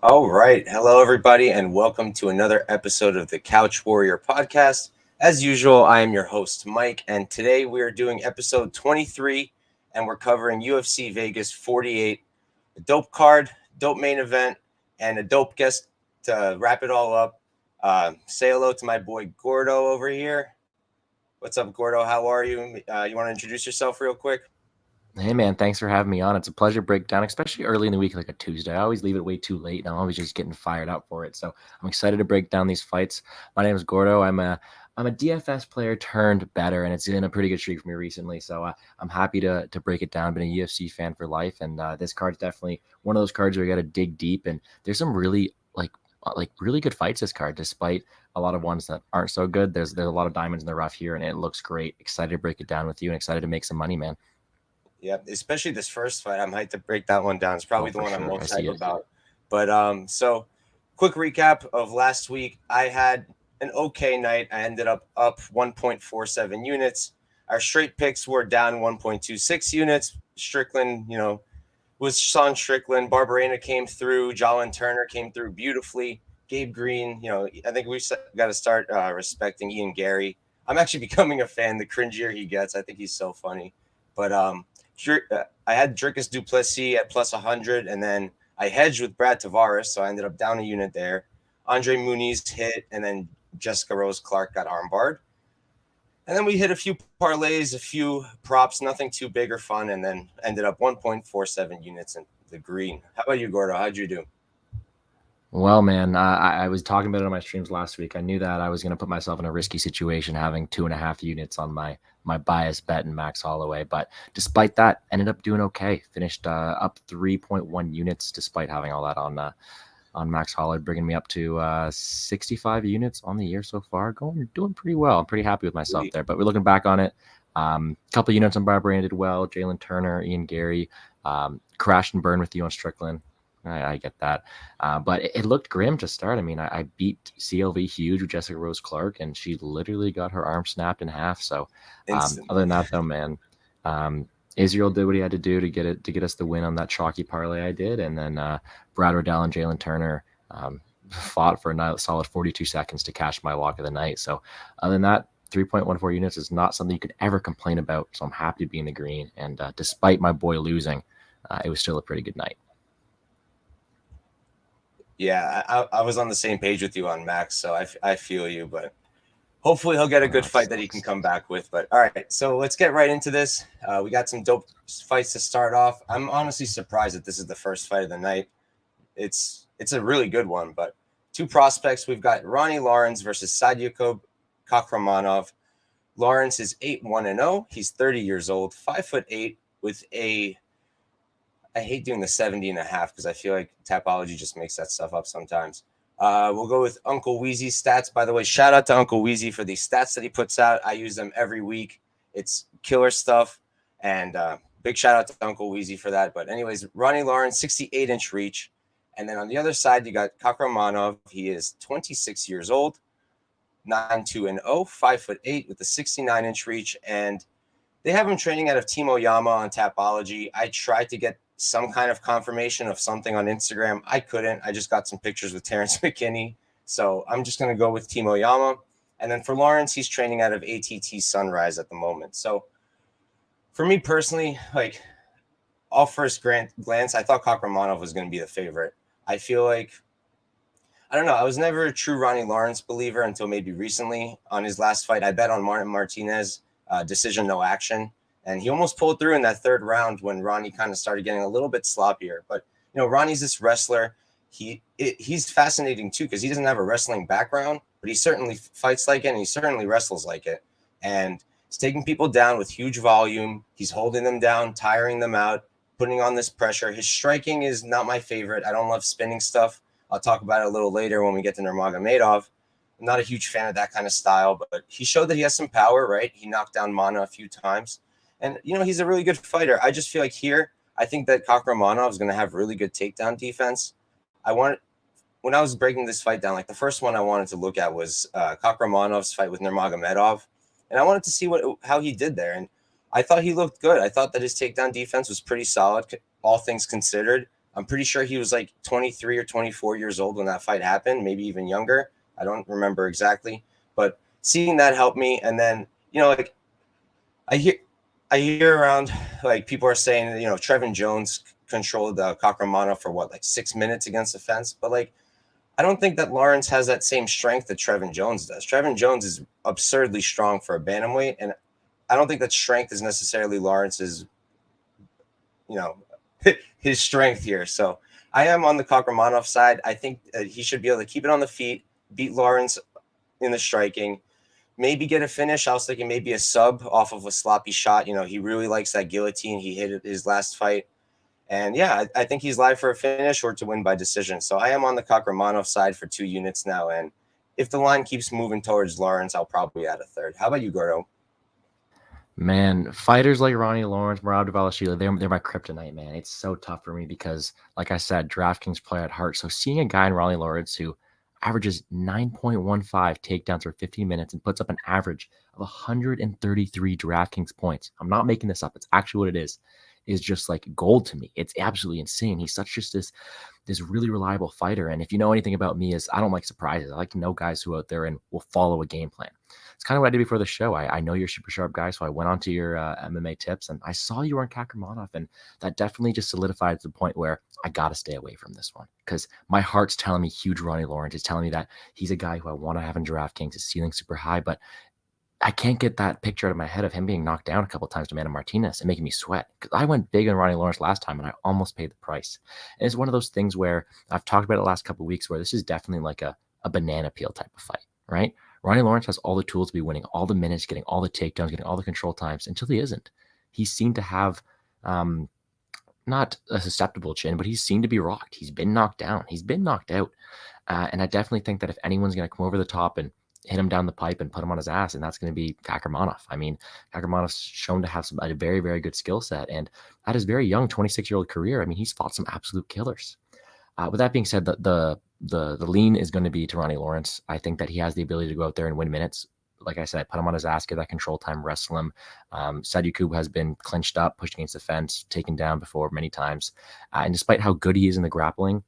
All right. Hello, everybody, and welcome to another episode of the Couch Warrior podcast. As usual, I am your host, Mike, and today we are doing episode 23, and we're covering UFC Vegas 48, a dope card, dope main event, and a dope guest to wrap it all up. Say hello to my boy Gordo over here. What's up, Gordo? How are you? You want to introduce yourself real quick? Hey man, thanks for having me on. It's a pleasure to break down, especially early in the week, like a Tuesday. I always leave it way too late, and I'm always just getting fired up for it. So I'm excited to break down these fights. My name is Gordo. I'm a DFS player turned better, and it's been a pretty good streak for me recently. So I'm happy to break it down. Been a UFC fan for life, and this card's definitely one of those cards where you got to dig deep. And there's some really really good fights this card, despite a lot of ones that aren't so good. There's a lot of diamonds in the rough here, and it looks great. Excited to break it down with you, and excited to make some money, man. Yeah, especially this first fight. I'm hyped to break that one down. It's probably the For one I'm sure. I most see hyped it. about. But so quick recap of last week. I had an okay night. I ended up 1.47 units. Our straight picks were down 1.26 units. Strickland, was Sean Strickland. Barberena came through. Jalen Turner came through beautifully. Gabe Green, I think we got to start respecting Ian Gary. I'm actually becoming a fan the cringier he gets. I think he's so funny. But I had Dricus Duplessis at plus 100, and then I hedged with Brad Tavares, so I ended up down a unit there. Andre Muniz hit, and then Jessica Rose Clark got armbarred. And then we hit a few parlays, a few props, nothing too big or fun, and then ended up 1.47 units in the green. How about you, Gordo? How'd you do? Well, man, I was talking about it on my streams last week. I knew that I was going to put myself in a risky situation having 2.5 units on my bias bet in Max Holloway. But despite that, ended up doing okay. Finished up 3.1 units despite having all that on Max Holloway, bringing me up to 65 units on the year so far. Doing pretty well. I'm pretty happy with myself there. But we're looking back on it. Couple units on Barberena did well. Jalen Turner, Ian Gary, crashed and burned with you on Strickland. I get that. But it looked grim to start. I mean, I beat CLV huge with Jessica Rose Clark, and she literally got her arm snapped in half. So other than that, though, man, Israel did what he had to do to get us the win on that chalky parlay I did. And then Brad Riddell and Jalen Turner fought for a solid 42 seconds to cash my lock of the night. So other than that, 3.14 units is not something you could ever complain about. So I'm happy to be in the green. And despite my boy losing, it was still a pretty good night. Yeah, I was on the same page with you on Max, so I feel you, but hopefully he'll get a good fight that he can come back with. But all right, so let's get right into this. We got some dope fights to start off. I'm honestly surprised that this is the first fight of the night. It's a really good one, but two prospects. We've got Ronnie Lawrence versus Saidyokub Kakhramonov. Lawrence is 8-1-0. He's 30 years old, 5'8", with I hate doing the 70.5 because I feel like Tapology just makes that stuff up sometimes. We'll go with Uncle Weezy's stats. By the way, shout out to Uncle Weezy for the stats that he puts out. I use them every week. It's killer stuff. And big shout out to Uncle Weezy for that. But anyways, Ronnie Lawrence, 68-inch reach. And then on the other side, you got Kakhramonov. He is 26 years old, 9-2-0, 5'8", with a 69-inch reach. And they have him training out of Team Oyama on Tapology. I tried to get some kind of confirmation of something on Instagram. I couldn't. I just got some pictures with Terrence McKinney. So I'm just going to go with Team Oyama. And then for Lawrence, he's training out of ATT Sunrise at the moment. So for me personally, like off first glance, I thought Kakhramonov was going to be the favorite. I feel like, I don't know. I was never a true Ronnie Lawrence believer until maybe recently. On his last fight, I bet on Martin Martinez, decision, no action. And he almost pulled through in that third round when Ronnie kind of started getting a little bit sloppier. But, Ronnie's this wrestler. He's fascinating, too, because he doesn't have a wrestling background, but he certainly fights like it, and he certainly wrestles like it. And he's taking people down with huge volume. He's holding them down, tiring them out, putting on this pressure. His striking is not my favorite. I don't love spinning stuff. I'll talk about it a little later when we get to Nurmagomedov. I'm not a huge fan of that kind of style, but he showed that he has some power, right? He knocked down Mana a few times. And, he's a really good fighter. I just feel like here, I think that Kakhramonov is going to have really good takedown defense. When I was breaking this fight down, like the first one I wanted to look at was Kakhramonov's fight with Nurmagomedov. And I wanted to see how he did there. And I thought he looked good. I thought that his takedown defense was pretty solid, all things considered. I'm pretty sure he was like 23 or 24 years old when that fight happened, maybe even younger. I don't remember exactly, but seeing that helped me. And then, like I hear around, like, people are saying, Trevin Jones controlled Kakhramonov for like 6 minutes against the fence, but like, I don't think that Lawrence has that same strength that Trevin Jones does. Trevin Jones is absurdly strong for a bantamweight, and I don't think that strength is necessarily Lawrence's, his strength here. So I am on the Kakhramonov side. I think that he should be able to keep it on the feet, beat Lawrence in the striking, maybe get a finish. I was thinking maybe a sub off of a sloppy shot. He really likes that guillotine. He hit it his last fight. And yeah, I think he's live for a finish or to win by decision. So I am on the Kakhramonov side for 2 units now. And if the line keeps moving towards Lawrence, I'll probably add a third. How about you, Gordo? Man, fighters like Ronnie Lawrence, Merab Dvalishvili, they're my kryptonite, man. It's so tough for me because, like I said, DraftKings player at heart. So seeing a guy in Ronnie Lawrence who averages 9.15 takedowns for 15 minutes and puts up an average of 133 DraftKings points. I'm not making this up. It's actually what it is just like gold to me. It's absolutely insane. He's such just this really reliable fighter. And if you know anything about me, is I don't like surprises. I like to know guys who out there and will follow a game plan. It's kind of what I did before the show. I know you're a super sharp guy, so I went on to your MMA tips, and I saw you were on Kakhramonov, and that definitely just solidified to the point where I got to stay away from this one because my heart's telling me huge Ronnie Lawrence. It's telling me that he's a guy who I want to have in DraftKings. His ceiling's super high, but I can't get that picture out of my head of him being knocked down a couple of times to Amanda Martinez and making me sweat because I went big on Ronnie Lawrence last time and I almost paid the price. And it's one of those things where I've talked about it the last couple of weeks where this is definitely like a banana peel type of fight, right? Ronnie Lawrence has all the tools to be winning all the minutes, getting all the takedowns, getting all the control times until he isn't. He seemed to have not a susceptible chin, but he's seemed to be rocked. He's been knocked down. He's been knocked out. And I definitely think that if anyone's going to come over the top and hit him down the pipe and put him on his ass, and that's going to be Kakhramonov. I mean, Kakhramonov's shown to have a very, very good skill set. And at his very young 26-year-old career, I mean, he's fought some absolute killers. With that being said, the lean is going to be to Ronnie Lawrence. I think that he has the ability to go out there and win minutes. Like I said, put him on his ass, get that control time, wrestle him. Saidyokub has been clinched up, pushed against the fence, taken down before many times. And despite how good he is in the grappling,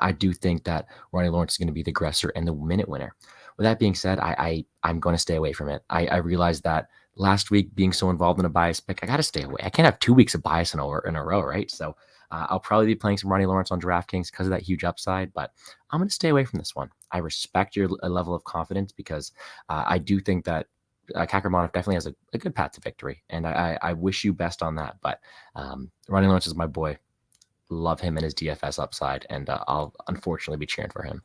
I do think that Ronnie Lawrence is going to be the aggressor and the minute winner. With that being said, I'm going to stay away from it. I realized that last week being so involved in a bias pick, I got to stay away. I can't have 2 weeks of bias in a row, right? So I'll probably be playing some Ronnie Lawrence on DraftKings because of that huge upside, but I'm going to stay away from this one. I respect your level of confidence because I do think that Kakhramonov definitely has a good path to victory, and I wish you best on that. But Ronnie Lawrence is my boy. Love him and his DFS upside, and I'll unfortunately be cheering for him.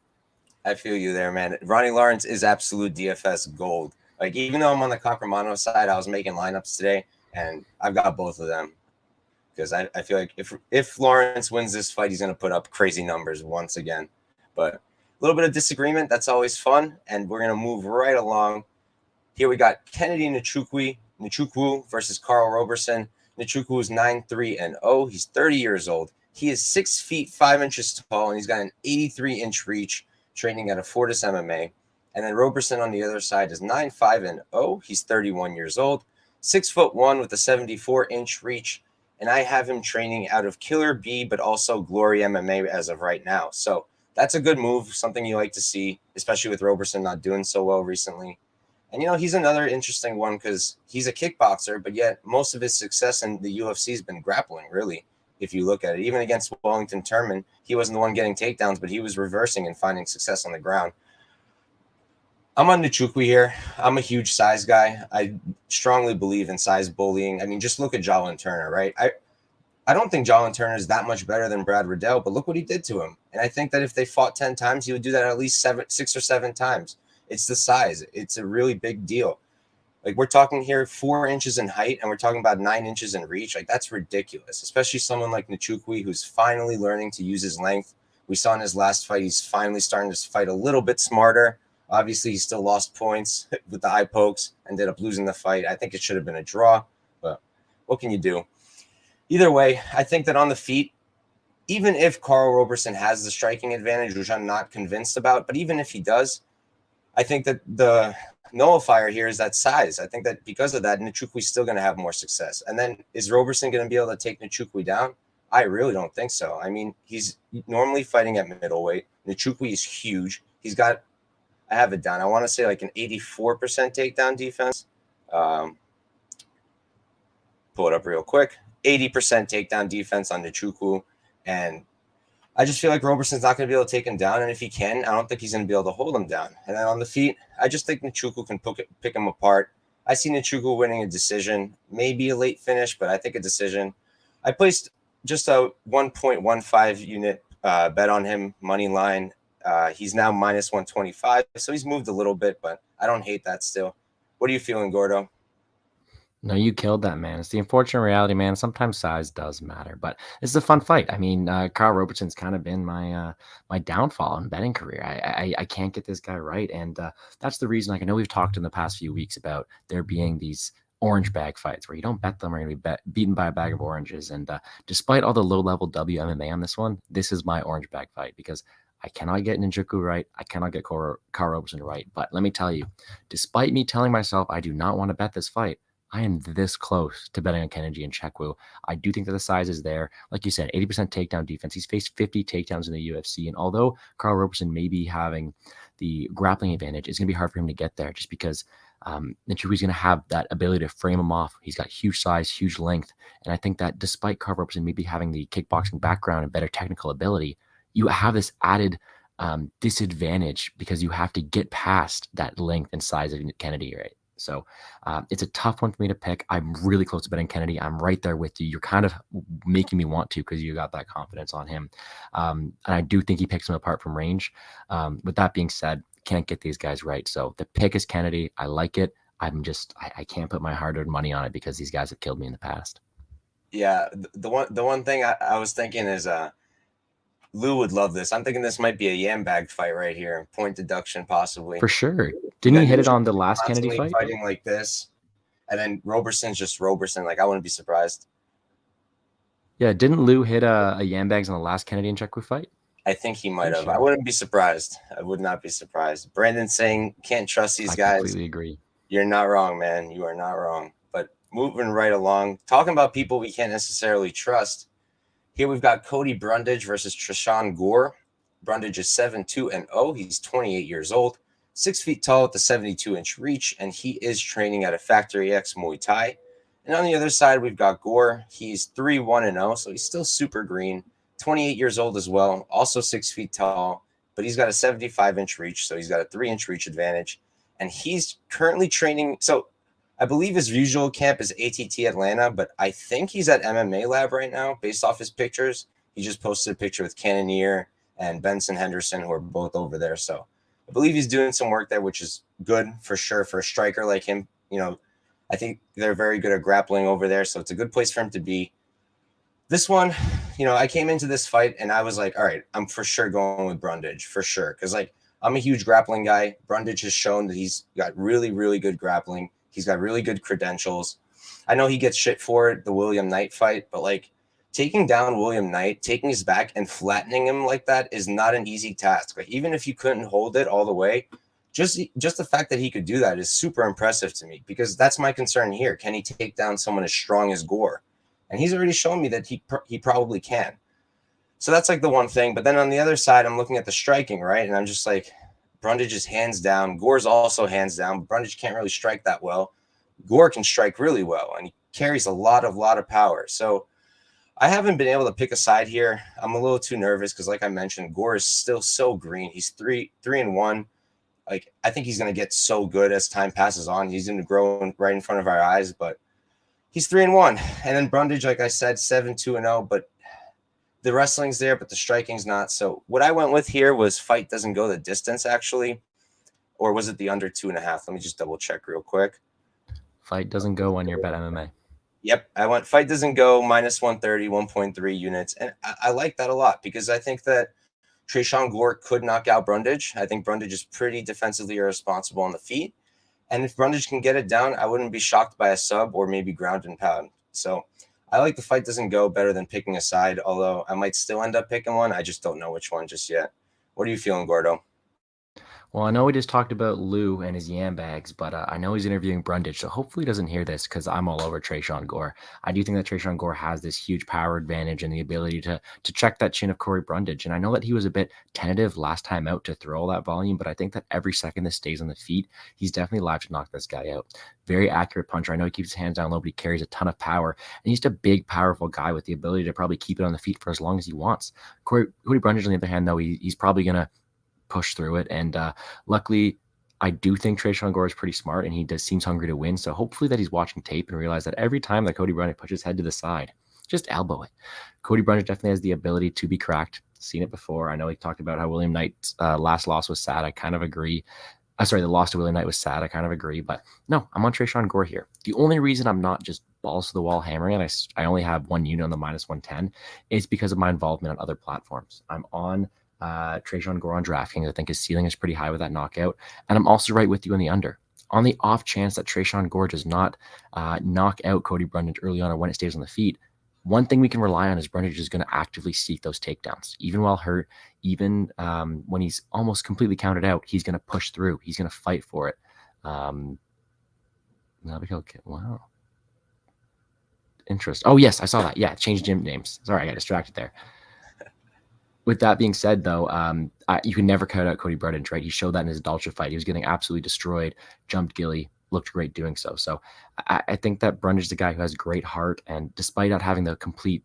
I feel you there, man. Ronnie Lawrence is absolute DFS gold. Like, even though I'm on the Kakhramonov side, I was making lineups today, and I've got both of them. Because I feel like if Lawrence wins this fight, he's going to put up crazy numbers once again. But a little bit of disagreement, that's always fun. And we're going to move right along. Here we got Kennedy Nzechukwu versus Karl Roberson. Nzechukwu is 9-3-0. He's 30 years old. He is 6 feet 5 inches tall, and he's got an 83-inch reach, training at a Fortis MMA. And then Roberson on the other side is 9-5-0. He's 31 years old, 6'1" with a 74-inch reach. And I have him training out of Killer B, but also Glory MMA as of right now. So that's a good move, something you like to see, especially with Roberson not doing so well recently. And, he's another interesting one because he's a kickboxer, but yet most of his success in the UFC has been grappling, really, if you look at it. Even against Wellington Turman, he wasn't the one getting takedowns, but he was reversing and finding success on the ground. I'm on Nzechukwu here. I'm a huge size guy. I strongly believe in size bullying. I mean, just look at Jalen Turner, right? I don't think Jalen Turner is that much better than Brad Riddell, but look what he did to him. And I think that if they fought 10 times, he would do that at least 6 or 7 times. It's the size. It's a really big deal. Like, we're talking here 4 inches in height, and we're talking about 9 inches in reach. Like, that's ridiculous, especially someone like Nzechukwu, who's finally learning to use his length. We saw in his last fight, he's finally starting to fight a little bit smarter. Obviously, he still lost points with the eye pokes, ended up losing the fight. I think it should have been a draw, but what can you do? Either way, I think that on the feet, even if Karl Roberson has the striking advantage, which I'm not convinced about, but even if he does, I think that the nullifier here is that size. I think that because of that, Nzechukwu is still going to have more success. And then is Roberson going to be able to take Nzechukwu down? I really don't think so. I mean, he's normally fighting at middleweight. Nzechukwu is huge. He's got, I have it down, I want to say like an 84% takedown defense. Pull it up real quick. 80% takedown defense on Nzechukwu. And I just feel like Roberson's not going to be able to take him down. And if he can, I don't think he's going to be able to hold him down. And then on the feet, I just think Nzechukwu can pick him apart. I see Nzechukwu winning a decision, maybe a late finish, but I think a decision. I placed just a 1.15 unit bet on him, money line. He's now minus 125, so he's moved a little bit, but I don't hate that still. What are you feeling, Gordo? No, you killed that, man. It's the unfortunate reality, man. Sometimes size does matter, but it's a fun fight. I mean, Karl Roberson's kind of been my downfall in betting career. I can't get this guy right, and that's the reason. Like, I know we've talked in the past few weeks about there being these orange bag fights where you don't bet them are going to be beaten by a bag of oranges. And despite all the low-level WMMA on this one, this is my orange bag fight because I cannot get Nzechukwu right. I cannot get Karl Roberson right. But let me tell you, despite me telling myself I do not want to bet this fight, I am this close to betting on Kennedy and Nzechukwu. I do think that the size is there. Like you said, 80% takedown defense. He's faced 50 takedowns in the UFC. And although Karl Roberson may be having the grappling advantage, it's going to be hard for him to get there just because Nzechukwu is going to have that ability to frame him off. He's got huge size, huge length. And I think that despite Karl Roberson maybe having the kickboxing background and better technical ability, you have this added disadvantage because you have to get past that length and size of Kennedy, right? So it's a tough one for me to pick. I'm really close to betting Kennedy. I'm right there with you. You're kind of making me want to because you got that confidence on him. And I do think he picks him apart from range. With that being said, can't get these guys right. So the pick is Kennedy. I like it. I can't put my hard-earned money on it because these guys have killed me in the past. Yeah, the one thing I was thinking is Lou would love this. I'm thinking this might be a yam bag fight right here. Point deduction, possibly. For sure. Didn't he hit it on the last Kennedy fight? Fighting like this, and then Roberson's just Roberson. Like, I wouldn't be surprised. Yeah, didn't Lou hit a yam bags on the last Kennedy and Nzechukwu fight? I think he might have. I wouldn't be surprised. I would not be surprised. Brandon saying can't trust these guys. I completely agree. You're not wrong, man. You are not wrong. But moving right along, talking about people we can't necessarily trust. Here we've got Cody Brundage versus Tresean Gore. Brundage is 7-2-0. He's 28 years old, 6 feet tall with a 72-inch reach, and he is training at a Factory X Muay Thai. And on the other side, we've got Gore. He's 3-1-0, so he's still super green, 28 years old as well, also 6 feet tall, but he's got a 75-inch reach, so he's got a 3-inch reach advantage. And he's currently training. So I believe his usual camp is ATT Atlanta, but I think he's at MMA Lab right now based off his pictures. He just posted a picture with Cannonier and Benson Henderson, who are both over there. So I believe he's doing some work there, which is good for sure for a striker like him. You know, I think they're very good at grappling over there, so it's a good place for him to be. This one, you know, I came into this fight and I was like, all right, I'm for sure going with Brundage, for sure. Because, like, I'm a huge grappling guy. Brundage has shown that he's got really, really good grappling. He's got really good credentials. I know he gets shit for it, the William Knight fight, but like taking down William Knight, taking his back and flattening him like that is not an easy task. Like, even if you couldn't hold it all the way, just the fact that he could do that is super impressive to me, because that's my concern here. Can he take down someone as strong as Gore? And he's already shown me that he probably can. So that's like the one thing. But then on the other side, I'm looking at the striking, right? And I'm just like, Brundage is hands down. Gore's also hands down. Brundage can't really strike that well. Gore can strike really well, and he carries a lot of power. So I haven't been able to pick a side here. I'm a little too nervous because, like I mentioned, Gore is still so green. He's 3-1. Like, I think he's going to get so good as time passes on. He's going to grow right in front of our eyes, but he's 3-1. And then Brundage, like I said, 7-2-0, but the wrestling's there, but the striking's not. So what I went with here was fight doesn't go the distance, actually. Or was it the under 2.5? Let me just double check real quick. Fight doesn't go on your bet MMA. Yep, I went fight doesn't go minus 130, 1.3 units. And I like that a lot because I think that Tresean Gore could knock out Brundage. I think Brundage is pretty defensively irresponsible on the feet. And if Brundage can get it down, I wouldn't be shocked by a sub or maybe ground and pound. So I like the fight doesn't go better than picking a side, although I might still end up picking one. I just don't know which one just yet. What are you feeling, Gordo? Well, I know we just talked about Lou and his yam bags, but I know he's interviewing Brundage, so hopefully he doesn't hear this because I'm all over Tresean Gore. I do think that Tresean Gore has this huge power advantage and the ability to check that chin of Corey Brundage. And I know that he was a bit tentative last time out to throw all that volume, but I think that every second that stays on the feet, he's definitely live to knock this guy out. Very accurate puncher. I know he keeps his hands down low, but he carries a ton of power. And he's just a big, powerful guy with the ability to probably keep it on the feet for as long as he wants. Cody Brundage, on the other hand, though, he's probably going to push through it. And luckily, I do think Tresean Gore is pretty smart and he seems hungry to win. So hopefully that he's watching tape and realize that every time that Cody Brundage puts his head to the side, just elbow it. Cody Brundage definitely has the ability to be cracked. Seen it before. I know he talked about how William Knight's last loss was sad. I kind of agree. The loss to William Knight was sad. I kind of agree. But no, I'm on Tresean Gore here. The only reason I'm not just balls to the wall hammering and I only have one unit on the -110 is because of my involvement on other platforms. I'm on Tresean Gore on DraftKings. I think his ceiling is pretty high with that knockout. And I'm also right with you on the under. On the off chance that Tresean Gore does not knock out Cody Brundage early on or when it stays on the feet, one thing we can rely on is Brundage is going to actively seek those takedowns. Even while hurt, even when he's almost completely counted out, he's going to push through. He's going to fight for it. Wow. Interest. Oh, yes, I saw that. Yeah, change gym names. Sorry, I got distracted there. With that being said, though, you can never cut out Cody Brundage, right? He showed that in his Dalcha fight. He was getting absolutely destroyed, jumped Gilly, looked great doing so. So I think that Brundage is a guy who has great heart, and despite not having the complete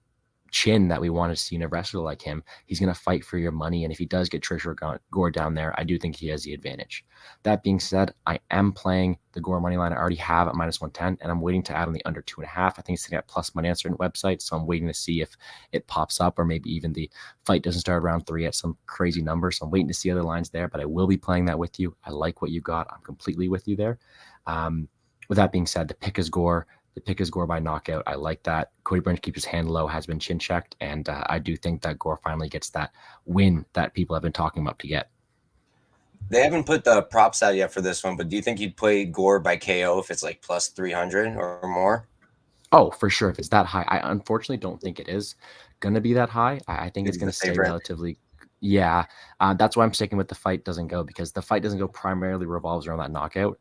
chin that we wanted to see in a wrestler like him, he's going to fight for your money. And if he does get Tresean Gore down there, I do think he has the advantage. That being said, I am playing the Gore money line I already have at -110, and I'm waiting to add on the under 2.5. I think it's sitting at plus money on certain websites, so I'm waiting to see if it pops up, or maybe even the fight doesn't start around 3 at some crazy number. So I'm waiting to see other lines there, but I will be playing that with you. I like what you got. I'm completely with you there. With that being said, the pick is Gore. The pick is Gore by knockout. I like that. Cody Brundage keeps his hand low, has been chin checked, and I do think that Gore finally gets that win that people have been talking about to get. They haven't put the props out yet for this one, but do you think you'd play Gore by KO if it's like plus 300 or more? Oh, for sure. If it's that high, I unfortunately don't think it is going to be that high. I think it's going to stay relatively. Yeah, that's why I'm sticking with the fight doesn't go, because the fight doesn't go primarily revolves around that knockout.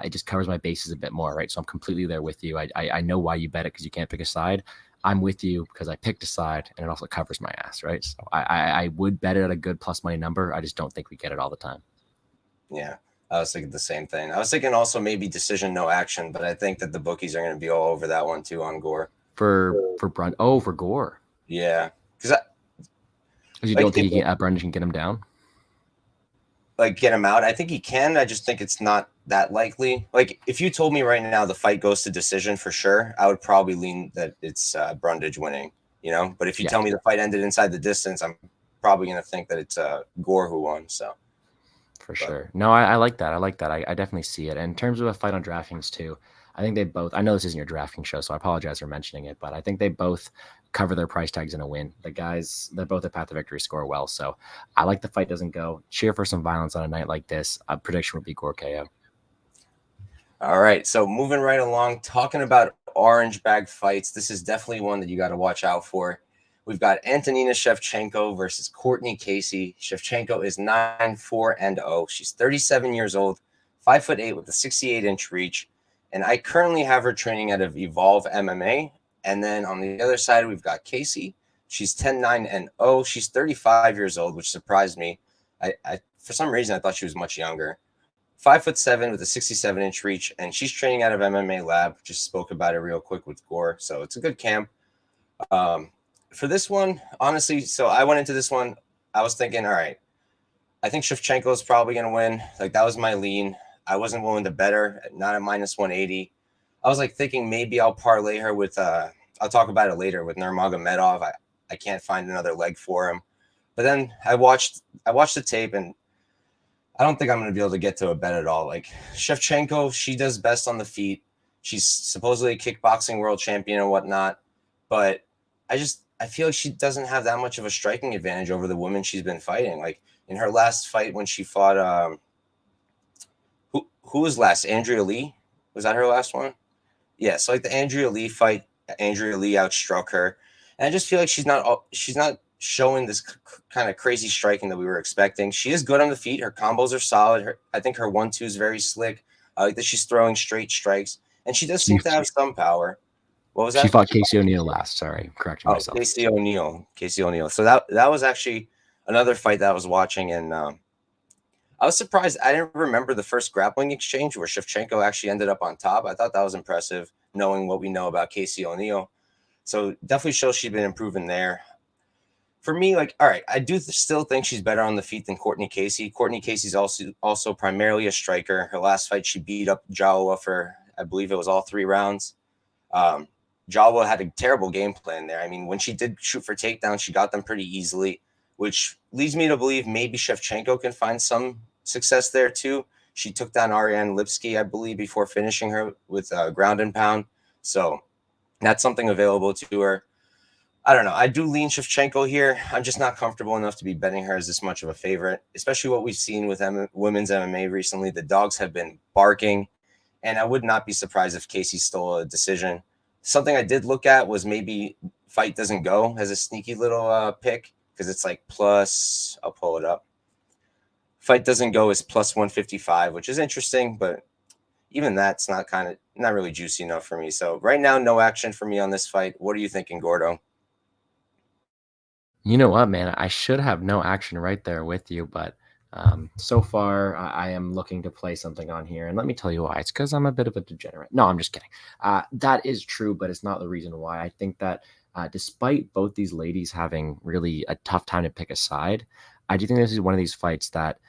It just covers my bases a bit more, right? So I'm completely there with you. I know why you bet it because you can't pick a side. I'm with you because I picked a side, and it also covers my ass, right? So I would bet it at a good plus money number. I just don't think we get it all the time. Yeah, I was thinking the same thing. I was thinking also maybe decision, no action, but I think that the bookies are going to be all over that one too on Gore. For Gore. Yeah, because you don't think Brundage can get him down? Like get him out? I think he can. I just think it's not that likely. Like if you told me right now the fight goes to decision for sure, I would probably lean that it's Brundage winning. But if you tell me the fight ended inside the distance, I'm probably going to think that it's Gore who won. So. For sure. No, I like that. I definitely see it. And in terms of a fight on DraftKings too, I think they both, I know this isn't your DraftKings show, so I apologize for mentioning it, but I think they both cover their price tags in a win. The guys, they're both at Path to Victory, score well. So I like the fight doesn't go. Cheer for some violence on a night like this. A prediction would be Gore KO. All right. So moving right along, talking about orange bag fights. This is definitely one that you got to watch out for. We've got Antonina Shevchenko versus Cortney Casey. Shevchenko is 9-4-0. She's 37 years old, 5'8" with a 68-inch reach. And I currently have her training out of Evolve MMA. And then on the other side, we've got Casey. She's 10-9-0. She's 35 years old, which surprised me. I for some reason, I thought she was much younger. 5'7" with a 67-inch reach. And she's training out of MMA Lab. Just spoke about it real quick with Gore. So it's a good camp. For this one, honestly, so I went into this one, I was thinking, all right, I think Shevchenko is probably going to win. Like, that was my lean. I wasn't willing to bet her, not at -180. I was like thinking maybe I'll parlay her with, I'll talk about it later, with Nurmagomedov. I can't find another leg for him. But then I watched the tape, and I don't think I'm going to be able to get to a bet at all. Like, Shevchenko, she does best on the feet. She's supposedly a kickboxing world champion and whatnot. But I feel like she doesn't have that much of a striking advantage over the women she's been fighting. Like in her last fight when she fought, who was last? Andrea Lee? Was that her last one? Yeah. So like the Andrea Lee fight, Andrea Lee outstruck her. And I just feel like she's not showing this kind of crazy striking that we were expecting. She is good on the feet. Her combos are solid. I think her 1-2 is very slick. I like that she's throwing straight strikes, and she does seem to have some power. What was that? She fought Casey O'Neill last. Sorry, correcting myself. Casey O'Neill. So that was actually another fight that I was watching, and I was surprised. I didn't remember the first grappling exchange where Shevchenko actually ended up on top. I thought that was impressive, knowing what we know about Casey O'Neill. So definitely shows she's been improving there. For me, all right, I do still think she's better on the feet than Cortney Casey. Cortney Casey's also primarily a striker. Her last fight, she beat up Jawa for, I believe it was all 3 rounds. Jawa had a terrible game plan there. I mean, when she did shoot for takedowns, she got them pretty easily, which leads me to believe maybe Shevchenko can find some success there too. She took down Ariane Lipsky, I believe, before finishing her with ground and pound. So that's something available to her. I don't know. I do lean Shevchenko here. I'm just not comfortable enough to be betting her as this much of a favorite, especially what we've seen with women's MMA recently. The dogs have been barking, and I would not be surprised if Casey stole a decision. Something I did look at was maybe fight doesn't go as a sneaky little pick, because it's like plus, I'll pull it up. Fight doesn't go is plus 155, which is interesting, but even that's not really juicy enough for me. So right now, no action for me on this fight. What are you thinking, Gordo? You know what, man? I should have no action right there with you, but so far I am looking to play something on here. And let me tell you why. It's because I'm a bit of a degenerate. No, I'm just kidding. That is true, but it's not the reason why. I think that despite both these ladies having really a tough time to pick a side, I do think this is one of these fights that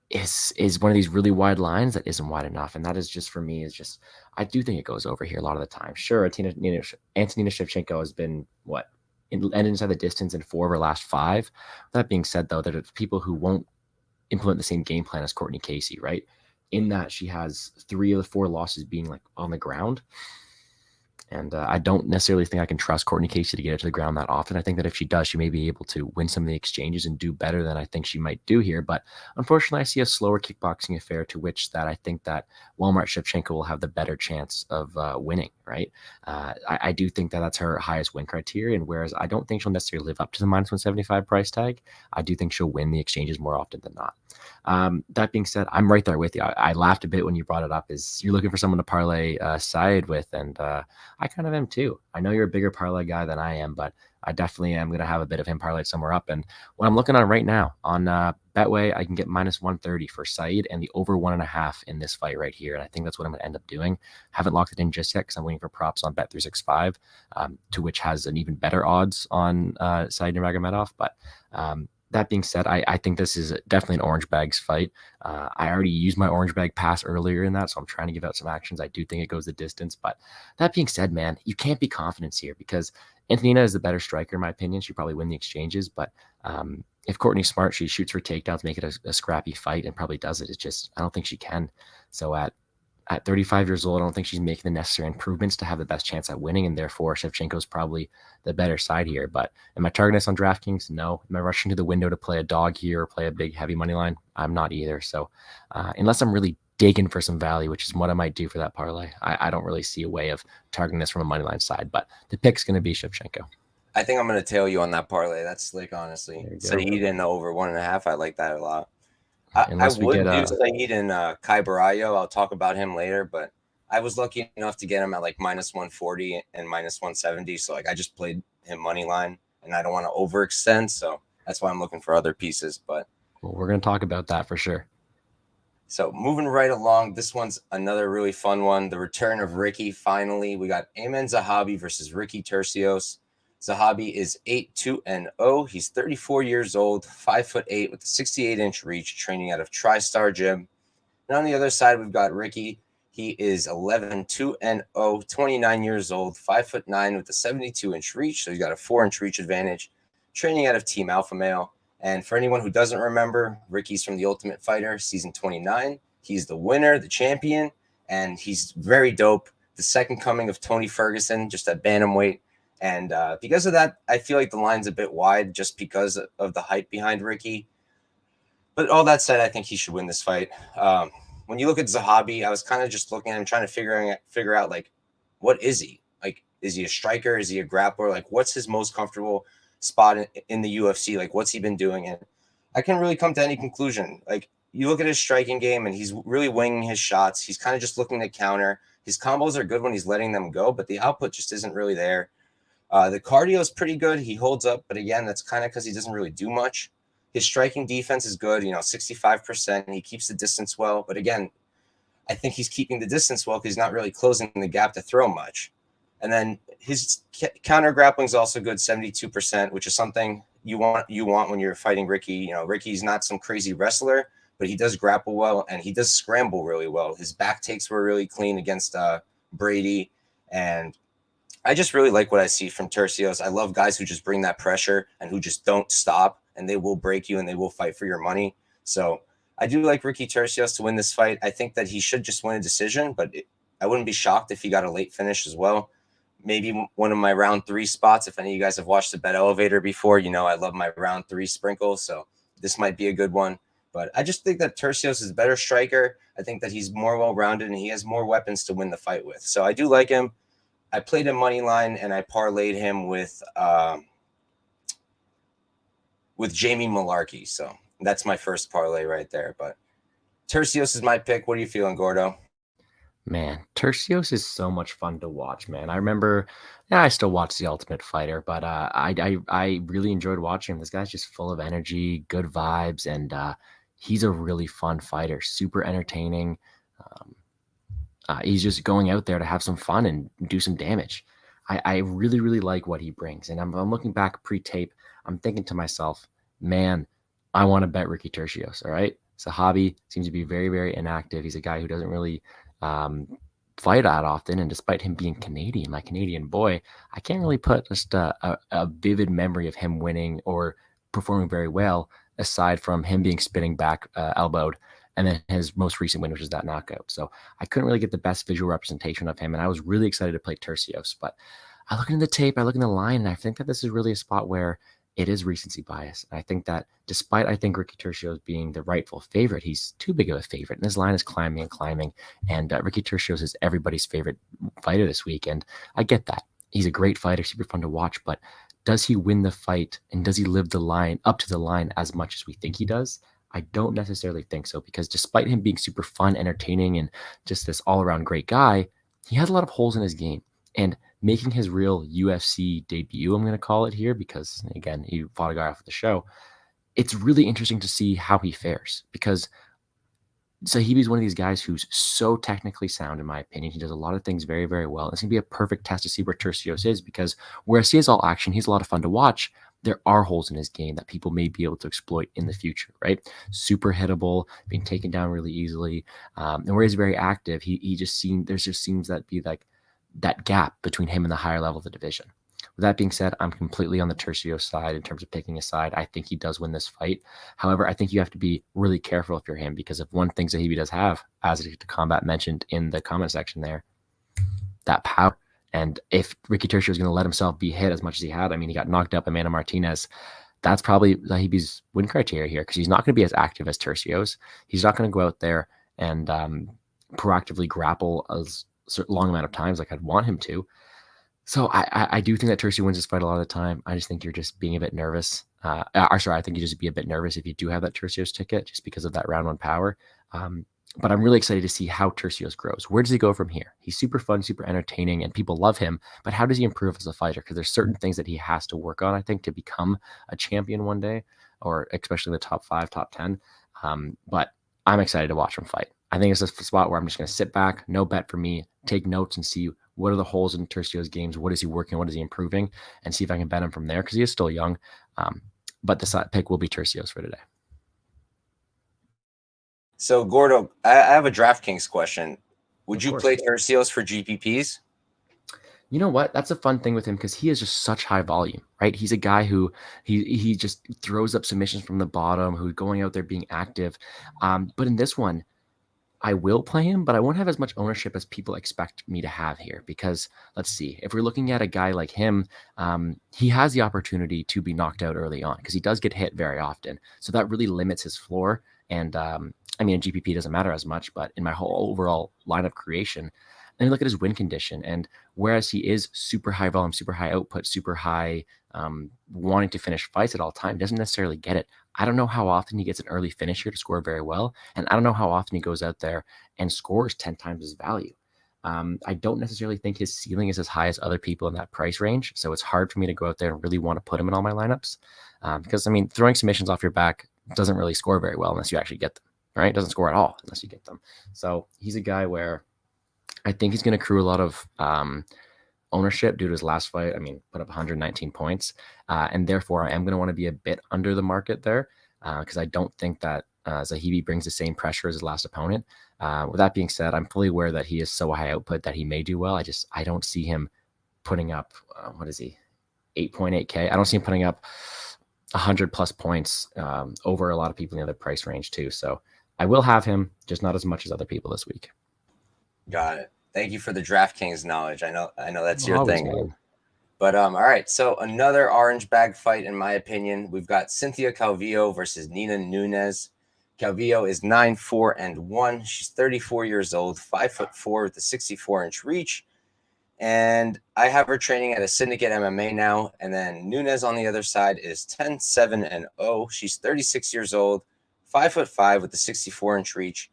is one of these really wide lines that isn't wide enough. And that is just, for me, is just, I do think it goes over here a lot of the time. Sure, Antonina Shevchenko has been, ended inside the distance in 4 of her last 5. That being said, though, there are people who won't implement the same game plan as Cortney Casey, right? In that she has 3 of the 4 losses being on the ground. And I don't necessarily think I can trust Cortney Casey to get it to the ground that often. I think that if she does, she may be able to win some of the exchanges and do better than I think she might do here. But unfortunately, I see a slower kickboxing affair to which that I think that Walmart Shevchenko will have the better chance of winning, right? I do think that that's her highest win criteria. And whereas I don't think she'll necessarily live up to the minus 175 price tag, I do think she'll win the exchanges more often than not. That being said, I'm right there with you. I laughed a bit when you brought it up. Is you're looking for someone to parlay side with, and I kind of am too. I know you're a bigger parlay guy than I am, but I definitely am going to have a bit of him parlayed somewhere up. And what I'm looking on right now on Betway, I can get minus 130 for Said and the over 1.5 in this fight right here. And I think that's what I'm going to end up doing. Haven't locked it in just yet because I'm waiting for props on Bet365, to which has an even better odds on Said Nurmagomedov. But that being said, I think this is definitely an orange bags fight. I already used my orange bag pass earlier in that, so I'm trying to give out some actions. I do think it goes the distance. But that being said, man, you can't be confident here because Antonina is the better striker, in my opinion. She'd probably win the exchanges. But if Cortney's smart, she shoots her takedowns, make it a scrappy fight, and probably does it. It's just, I don't think she can. So at 35 years old, I don't think she's making the necessary improvements to have the best chance at winning, and therefore Shevchenko's probably the better side here. But am I targeting this on DraftKings? No. Am I rushing to the window to play a dog here or play a big heavy money line? I'm not either. So unless I'm really digging for some value, which is what I might do for that parlay, I don't really see a way of targeting this from a money line side. But the pick's going to be Shevchenko. I think I'm going to tail you on that parlay. That's slick, honestly. Said in the over 1.5. I like that a lot. I would do Said and Kai Borralho. I'll talk about him later, but I was lucky enough to get him at minus 140 and minus 170. So I just played him money line, and I don't want to overextend. So that's why I'm looking for other pieces. But we're going to talk about that for sure. So moving right along, this one's another really fun one. The return of Ricky. Finally, we got Aiemann Zahabi versus Ricky Turcios. Zahabi is 8-2-0. He's 34 years old, 5'8", with a 68-inch reach, training out of TriStar Gym. And on the other side, we've got Ricky. He is 11-2-0, 29 years old, 5'9", with a 72-inch reach. So he's got a 4-inch reach advantage, training out of Team Alpha Male. And for anyone who doesn't remember, Ricky's from The Ultimate Fighter, season 29. He's the winner, the champion, and he's very dope. The second coming of Tony Ferguson, just at bantamweight. And because of that, I feel like the line's a bit wide just because of the hype behind Ricky. But all that said, I think he should win this fight. When you look at Zahabi, I was kind of just looking at him, trying to figure out what is he? Is he a striker? Is he a grappler? Like, what's his most comfortable spot in the UFC? Like, what's he been doing? And I can really come to any conclusion. Like, you look at his striking game, and he's really winging his shots. He's kind of just looking to counter. His combos are good when he's letting them go, but the output just isn't really there. The cardio is pretty good. He holds up, but again, that's kind of because he doesn't really do much. His striking defense is good, 65%. He keeps the distance well, but again, I think he's keeping the distance well because he's not really closing the gap to throw much. And then his counter grappling is also good, 72%, which is something you want when you're fighting Ricky. Ricky's not some crazy wrestler, but he does grapple well, and he does scramble really well. His back takes were really clean against Brady, and I just really like what I see from Turcios. I love guys who just bring that pressure and who just don't stop, and they will break you and they will fight for your money. So I do like Ricky Turcios to win this fight. I think that he should just win a decision, but I wouldn't be shocked if he got a late finish as well. Maybe one of my round 3 spots. If any of you guys have watched the Bet Elevator before, I love my round 3 sprinkle. So this might be a good one. But I just think that Turcios is a better striker. I think that he's more well-rounded and he has more weapons to win the fight with. So I do like him. I played a money line and I parlayed him with Jamie Mullarkey. So that's my first parlay right there. But Turcios is my pick. What are you feeling, Gordo? Man, Turcios is so much fun to watch, man. I remember, I still watch The Ultimate Fighter, but I really enjoyed watching him. This guy's just full of energy, good vibes, and he's a really fun fighter, super entertaining. He's just going out there to have some fun and do some damage. I really, really like what he brings. And I'm looking back pre-tape, I'm thinking to myself, man, I want to bet Ricky Turcios, all right? Zahabi seems to be very, very inactive. He's a guy who doesn't really fight that often, and despite him being Canadian, my Canadian boy, I can't really put just a vivid memory of him winning or performing very well, aside from him being spinning back elbowed, and then his most recent win, which is that knockout. So I couldn't really get the best visual representation of him, and I was really excited to play Turcios. But I look into the tape, I look in the line, and I think that this is really a spot where it is recency bias. And I think that despite Ricky Turcios being the rightful favorite, he's too big of a favorite. And his line is climbing and climbing. And Ricky Turcios is everybody's favorite fighter this week. And I get that. He's a great fighter, super fun to watch. But does he win the fight? And does he live the line up to the line as much as we think he does? I don't necessarily think so, because despite him being super fun, entertaining, and just this all-around great guy, he has a lot of holes in his game. And making his real UFC debut, I'm going to call it here, because, again, he fought a guy off the show. It's really interesting to see how he fares, because Zahabi's one of these guys who's so technically sound, in my opinion. He does a lot of things very, very well. It's going to be a perfect test to see where Turcios is, because whereas he is all action, he's a lot of fun to watch, there are holes in his game that people may be able to exploit in the future, right? Super hittable, being taken down really easily. And where he's very active, he just seems, there's just seems that be like that gap between him and the higher level of the division. With that being said, I'm completely on the Turcios side in terms of picking a side. I think he does win this fight. However, I think you have to be really careful if you're him, because if one thing Zahabi does have, as the combat mentioned in the comment section there, that power. And if Ricky Turcios is going to let himself be hit as much as he had, I mean, he got knocked up by Amanda Martinez. That's probably Zahabi's win criteria here, because he's not going to be as active as Turcios. He's not going to go out there and proactively grapple as long amount of times like I'd want him to. So I do think that Turcios wins this fight a lot of the time. I just think you're just being a bit nervous. I think you just be a bit nervous if you do have that Turcios ticket, just because of that round 1 power. But I'm really excited to see how Turcios grows. Where does he go from here? He's super fun, super entertaining, and people love him. But how does he improve as a fighter? Because there's certain things that he has to work on, I think, to become a champion one day, or especially in the top 5, top 10. But I'm excited to watch him fight. I think it's a spot where I'm just going to sit back, no bet for me, take notes and see what are the holes in Turcios' games, what is he working, what is he improving, and see if I can bet him from there, because he is still young. But the pick will be Turcios for today. So, Gordo, I have a DraftKings question. Would you play Turcios for GPPs? You know what? That's a fun thing with him, because he is just such high volume, right? He's a guy who he just throws up submissions from the bottom, who's going out there being active. But in this one, I will play him, but I won't have as much ownership as people expect me to have here, because let's see, if we're looking at a guy like him, he has the opportunity to be knocked out early on, because he does get hit very often. So that really limits his floor. And I mean, in GPP doesn't matter as much, but in my whole overall lineup creation, And you look at his win condition, and whereas he is super high volume, super high output, super high wanting to finish fights at all time, doesn't necessarily get it. I don't know how often he gets an early finisher to score very well, and I don't know how often he goes out there and scores 10 times his value. I don't necessarily think his ceiling is as high as other people in that price range, so it's hard for me to go out there and really want to put him in all my lineups because, I mean, throwing submissions off your back doesn't really score very well unless you actually get them, right? It doesn't score at all unless you get them. So he's a guy where I think he's going to accrue a lot of ownership due to his last fight. I mean, put up 119 points, and therefore I am going to want to be a bit under the market there because I don't think that Zahabi brings the same pressure as his last opponent. With that being said, I'm fully aware that he is so high output that he may do well. I don't see him putting up, what is he, 8.8K? I don't see him putting up 100 plus points over a lot of people in the other price range too. So I will have him, just not as much as other people this week. Got it. Thank you for the DraftKings knowledge. I know that's your thing. Man. But all right. So another orange bag fight, in my opinion. We've got Cynthia Calvillo versus Nina Nunes. Calvillo is 9-4-1. She's 34 years old, 5'4" with a 64-inch reach. And I have her training at a Syndicate MMA now. And then Nunes on the other side is 10-7-0. She's 36 years old, 5'5" with a 64-inch reach.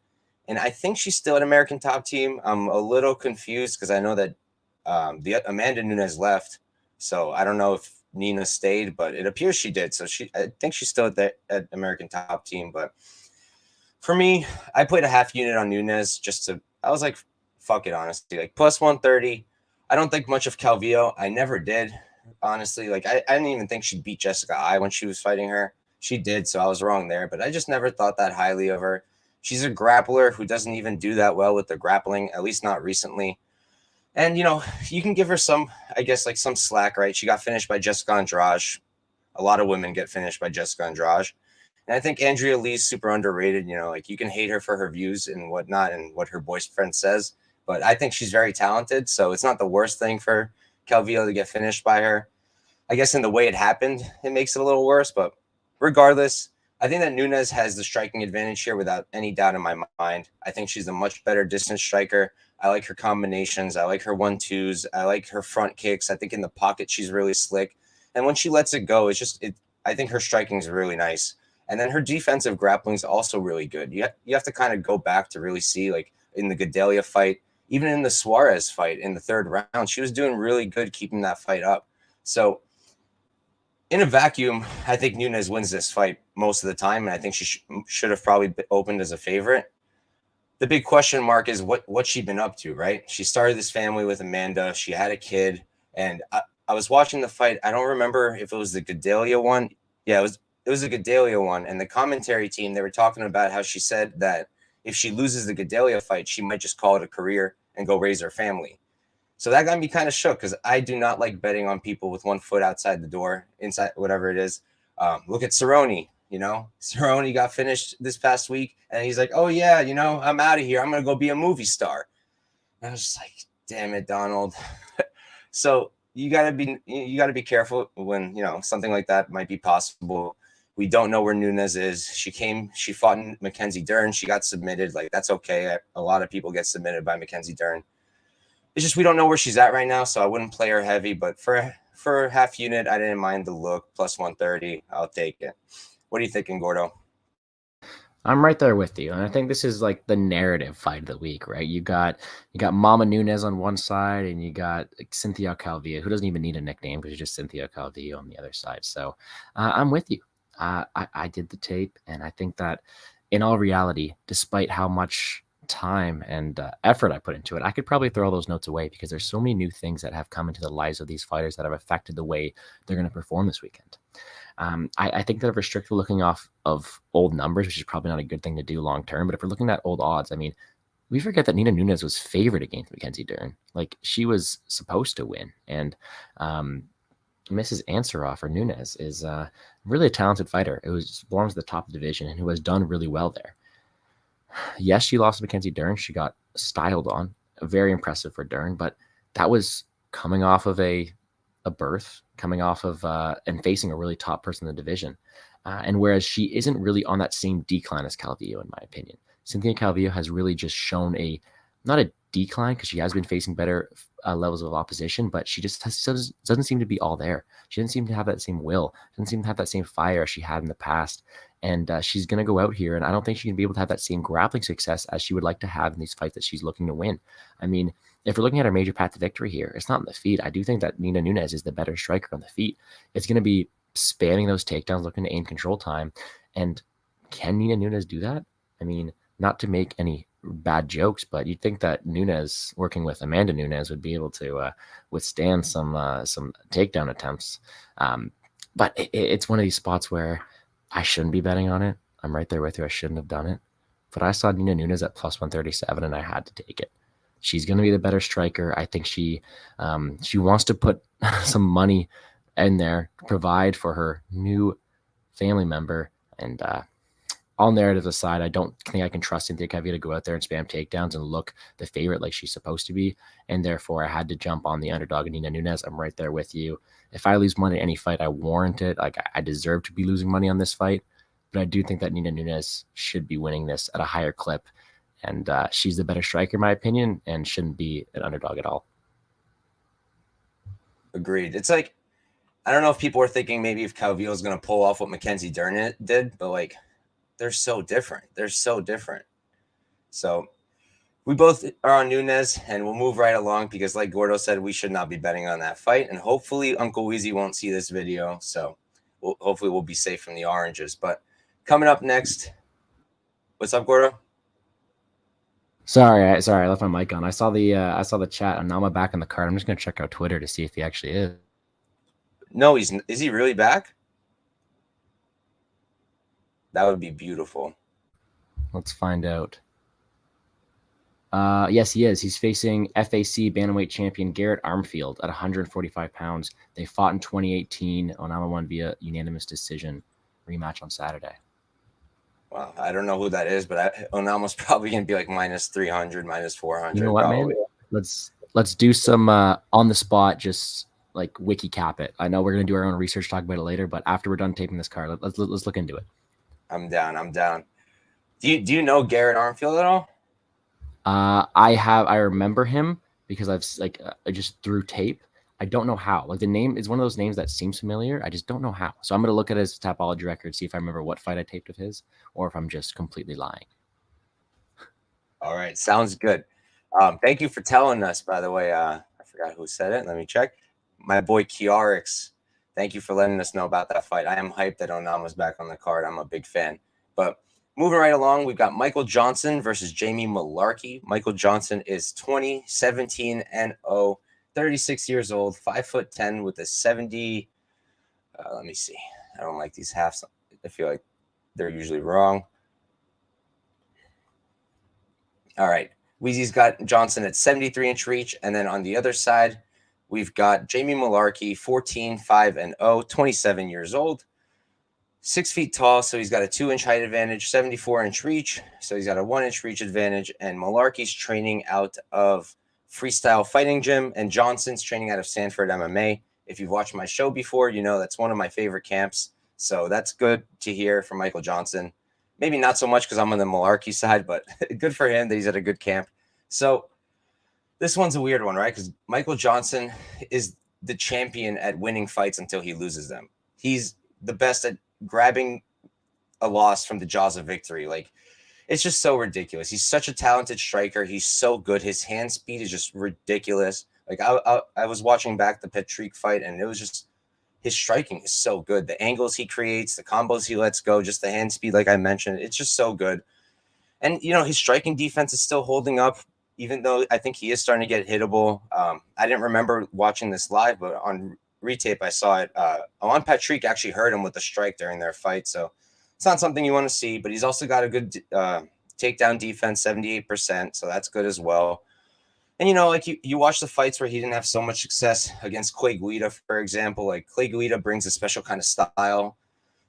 And I think she's still an American Top Team. I'm a little confused because I know that the Amanda Nunes left. So I don't know if Nina stayed, but it appears she did. So I think she's still at American Top Team. But for me, I played a half unit on Nunes I was like, fuck it, honestly. Like plus 130. I don't think much of Calvillo. I never did, honestly. Like I didn't even think she'd beat Jessica Eye when she was fighting her. She did, so I was wrong there. But I just never thought that highly of her. She's a grappler who doesn't even do that well with the grappling, at least not recently. And, you can give her some slack, right? She got finished by Jessica Andrade. A lot of women get finished by Jessica Andrade. And I think Andrea Lee's super underrated. You can hate her for her views and whatnot and what her boyfriend says. But I think she's very talented. So it's not the worst thing for Calvillo to get finished by her. I guess in the way it happened, it makes it a little worse. But regardless, I think that Nunes has the striking advantage here without any doubt in my mind. I think she's a much better distance striker. I like her combinations. I like her 1-2s. I like her front kicks. I think in the pocket, she's really slick. And when she lets it go, I think her striking is really nice. And then her defensive grappling is also really good. You have to kind of go back to really see, like in the Gadelha fight, even in the Suarez fight in the third round, she was doing really good keeping that fight up. So in a vacuum, I think Nunes wins this fight most of the time, and I think she should have probably opened as a favorite. The big question mark is what's she been up to, right? She started this family with Amanda. She had a kid, and I was watching the fight. I don't remember if it was the Gadelha one. Yeah, it was the Gadelha one, and the commentary team, they were talking about how she said that if she loses the Gadelha fight, she might just call it a career and go raise her family. So that got me kind of shook because I do not like betting on people with one foot outside the door, inside whatever it is. Look at Cerrone. Cerrone got finished this past week, and he's like, "Oh yeah, I'm out of here. I'm gonna go be a movie star." And I was just like, "Damn it, Donald." So you gotta be careful when something like that might be possible. We don't know where Nunes is. She fought in Mackenzie Dern. She got submitted. Like that's okay. A lot of people get submitted by Mackenzie Dern. It's just we don't know where she's at right now, so I wouldn't play her heavy. But for half unit, I didn't mind the look. Plus 130, I'll take it. What are you thinking, Gordo? I'm right there with you, and I think this is like the narrative fight of the week, right? You got Mama Nunes on one side, and you got Cynthia Calvillo, who doesn't even need a nickname because she's just Cynthia Calvillo on the other side. So I'm with you. I did the tape, and I think that in all reality, despite how much time and effort I put into it, I could probably throw all those notes away because there's so many new things that have come into the lives of these fighters that have affected the way they're going to perform this weekend. I think that if we're strictly looking off of old numbers, which is probably not a good thing to do long term, but if we're looking at old odds, I mean, we forget that Nina Nunes was favored against Mackenzie Dern. Like she was supposed to win, and Mrs. Ansaroff or Nunes is really a talented fighter. It belongs to the top division and who has done really well there. Yes, she lost to Mackenzie Dern. She got styled on. Very impressive for Dern, but that was coming off of a birth, coming off of and facing a really top person in the division. And whereas she isn't really on that same decline as Calvillo, in my opinion, Cynthia Calvillo has really just shown not a decline because she has been facing better levels of opposition, but she just doesn't seem to be all there. She doesn't seem to have that same will. Doesn't seem to have that same fire as she had in the past. And she's going to go out here, and I don't think she can be able to have that same grappling success as she would like to have in these fights that she's looking to win. I mean, if we're looking at her major path to victory here, it's not in the feet. I do think that Nina Nunes is the better striker on the feet. It's going to be spamming those takedowns, looking to aim control time. And can Nina Nunes do that? I mean, not to make any bad jokes, but you'd think that Nunes, working with Amanda Nunes, would be able to withstand some takedown attempts. But it's one of these spots where I shouldn't be betting on it. I'm right there with you. I shouldn't have done it. But I saw Nina Nunes at plus 137, and I had to take it. She's going to be the better striker. I think she wants to put some money in there, provide for her new family member. And all narratives aside, I don't think I can trust Cynthia Calvillo to go out there and spam takedowns and look the favorite like she's supposed to be. And therefore, I had to jump on the underdog of Nina Nunes. I'm right there with you. If I lose money in any fight, I warrant it. Like, I deserve to be losing money on this fight. But I do think that Nina Nunes should be winning this at a higher clip. And she's the better striker, in my opinion, and shouldn't be an underdog at all. Agreed. It's like, I don't know if people are thinking maybe if Calvillo is going to pull off what Mackenzie Dern did, but like, they're so different. They're so different. So we both are on Nunes, and we'll move right along because, like Gordo said, we should not be betting on that fight. And hopefully Uncle Weezy won't see this video. So hopefully we'll be safe from the oranges. But coming up next, what's up, Gordo? Sorry, I left my mic on. I saw the chat, and now I'm back on the card. I'm just gonna check out Twitter to see if he actually is. No, is he really back? That would be beautiful. Let's find out. Yes, he is. He's facing FAC bantamweight champion Garrett Armfield at 145 pounds. They fought in 2018. Onama won via unanimous decision. Rematch on Saturday. Wow, I don't know who that is, but Onama's probably gonna be like minus 300, minus 400. You know what, probably. Man? Let's do some on the spot, just like wiki cap it. I know we're gonna do our own research, talk about it later, but after we're done taping this card, let's look into it. I'm down. Do you know Garrett Armfield at all? I remember him because I just threw tape. I don't know how. Like, the name is one of those names that seems familiar. I just don't know how. So I'm gonna look at his Tapology record, see if I remember what fight I taped of his, or if I'm just completely lying. All right, sounds good. Thank you for telling us, by the way. I forgot who said it. Let me check. My boy Kiarix. Thank you for letting us know about that fight. I am hyped that Onama's back on the card. I'm a big fan. But moving right along, we've got Michael Johnson versus Jamie Mullarkey. Michael Johnson is 20, 17-0, 36 years old, 5'10" with a 70. Let me see. I don't like these halves. I feel like they're usually wrong. All right. Weezy's got Johnson at 73-inch reach. And then on the other side, we've got Jamie Mullarkey, 14, 5-0, 27 years old, 6 feet tall. So he's got a 2-inch height advantage, 74-inch reach. So he's got a 1-inch reach advantage. And Mullarkey's training out of Freestyle Fighting Gym, and Johnson's training out of Sanford MMA. If you've watched my show before, you know that's one of my favorite camps. So that's good to hear from Michael Johnson. Maybe not so much because I'm on the Mullarkey side, but good for him that he's at a good camp. So this one's a weird one, right? Because Michael Johnson is the champion at winning fights until he loses them. He's the best at grabbing a loss from the jaws of victory. Like, it's just so ridiculous. He's such a talented striker. He's so good. His hand speed is just ridiculous. Like, I was watching back the Patrick fight, and it was just, his striking is so good. The angles he creates, the combos he lets go, just the hand speed, like I mentioned, it's just so good. And, you know, his striking defense is still holding up, even though I think he is starting to get hittable. I didn't remember watching this live, but on retape, I saw it. Aiemann Patrick actually hurt him with a strike during their fight. So it's not something you want to see, but he's also got a good takedown defense, 78%. So that's good as well. And, you know, like you watch the fights where he didn't have so much success against Clay Guida, for example. Like, Clay Guida brings a special kind of style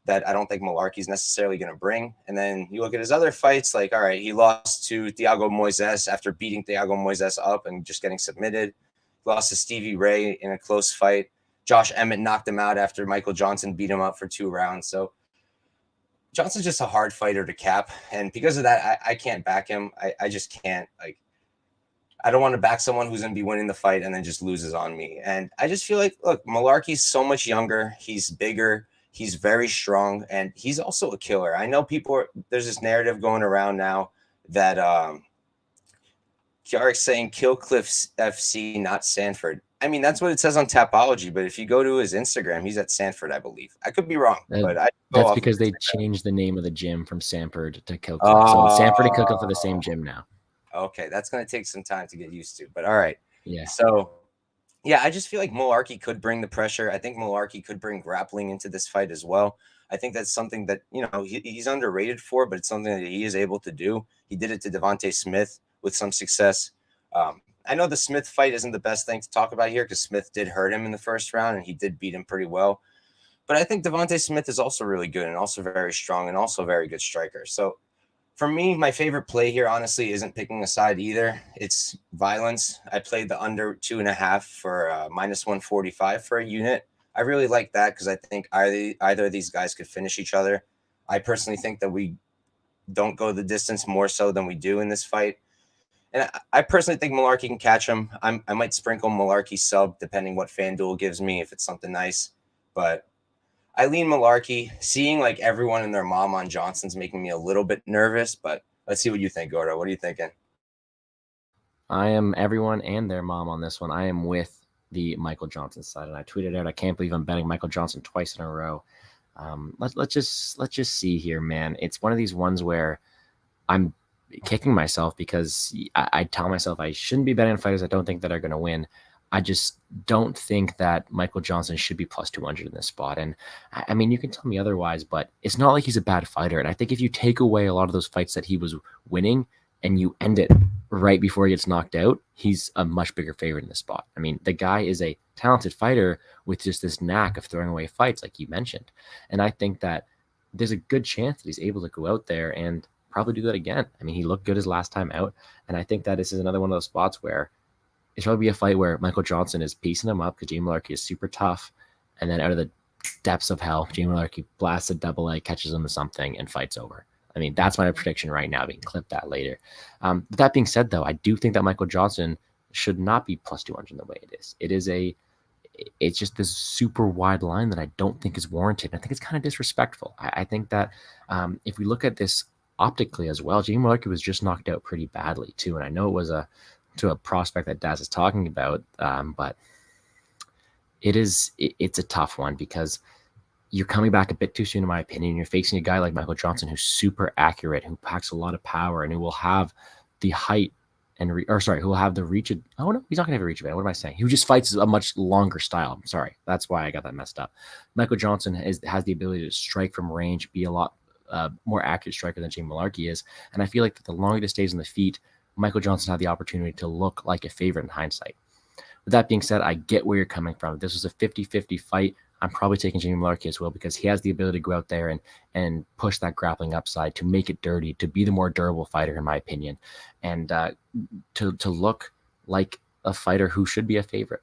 that I don't think Mullarkey's necessarily going to bring. And then you look at his other fights, like, all right, he lost to Thiago Moises after beating Thiago Moises up and just getting submitted. He lost to Stevie Ray in a close fight. Josh Emmett knocked him out after Michael Johnson beat him up for 2 rounds. So Johnson's just a hard fighter to cap. And because of that, I can't back him. I just can't. Like, I don't want to back someone who's going to be winning the fight and then just loses on me. And I just feel like, look, Mullarkey's so much younger. He's bigger. He's very strong. And he's also a killer. I know there's this narrative going around now that Kiarik's saying kill Cliffs FC, not Sanford. I mean, that's what it says on Tapology. But if you go to his Instagram, he's at Sanford, I believe. I could be wrong, but that's because they changed the name of the gym from Sanford to Kill Cliff. So Sanford and Kill Cliff are the same gym now. Okay, that's going to take some time to get used to, but all right. Yeah. So, yeah, I just feel like Mullarkey could bring the pressure. I think Mullarkey could bring grappling into this fight as well. I think that's something that, he's underrated for, but it's something that he is able to do. He did it to Devontae Smith with some success. I know the Smith fight isn't the best thing to talk about here because Smith did hurt him in the first round and he did beat him pretty well. But I think Devontae Smith is also really good and also very strong and also a very good striker. So, for me, my favorite play here, honestly, isn't picking a side either. It's violence. I played the under 2.5 for minus 145 for a unit. I really like that because I think either of these guys could finish each other. I personally think that we don't go the distance more so than we do in this fight. And I personally think Mullarkey can catch him. I might sprinkle Mullarkey sub depending what FanDuel gives me if it's something nice. But I lean Mullarkey. Seeing like everyone and their mom on Johnson's making me a little bit nervous, but let's see what you think, Gordo. What are you thinking? I am everyone and their mom on this one. I am with the Michael Johnson side, and I tweeted out, I can't believe I'm betting Michael Johnson twice in a row. Let's just see here, man. It's one of these ones where I'm kicking myself because I tell myself I shouldn't be betting on fighters I don't think that are going to win. I just don't think that Michael Johnson should be plus 200 in this spot. And I mean, you can tell me otherwise, but it's not like he's a bad fighter. And I think if you take away a lot of those fights that he was winning and you end it right before he gets knocked out, he's a much bigger favorite in this spot. I mean, the guy is a talented fighter with just this knack of throwing away fights, like you mentioned. And I think that there's a good chance that he's able to go out there and probably do that again. I mean, he looked good his last time out. And I think that this is another one of those spots where it's probably be a fight where Michael Johnson is piecing him up because Jamie Mullarkey is super tough. And then out of the depths of hell, Jamie Mullarkey blasts a double leg, catches him with something, and fights over. I mean, that's my prediction right now. We can clip that later. But that being said, though, I do think that Michael Johnson should not be plus 200 the way it is. It's just this super wide line that I don't think is warranted. I think it's kind of disrespectful. I think that if we look at this optically as well, Jamie Mullarkey was just knocked out pretty badly too. And I know it was to a prospect that Daz is talking about, but it's a tough one because you're coming back a bit too soon, in my opinion. You're facing a guy like Michael Johnson who's super accurate, who packs a lot of power, and who will have the height and who will have the reach. Oh no, he's not gonna have a reach advantage. What am I saying? He just fights a much longer style. I'm sorry, that's why I got that messed up. Michael Johnson has the ability to strike from range, be a lot more accurate striker than Jamie Mullarkey is, and I feel like the longer this stays on the feet, Michael Johnson had the opportunity to look like a favorite in hindsight. With that being said, I get where you're coming from. This was a 50-50 fight. I'm probably taking Jamie Mullarkey as well because he has the ability to go out there and push that grappling upside, to make it dirty, to be the more durable fighter, in my opinion, and to look like a fighter who should be a favorite.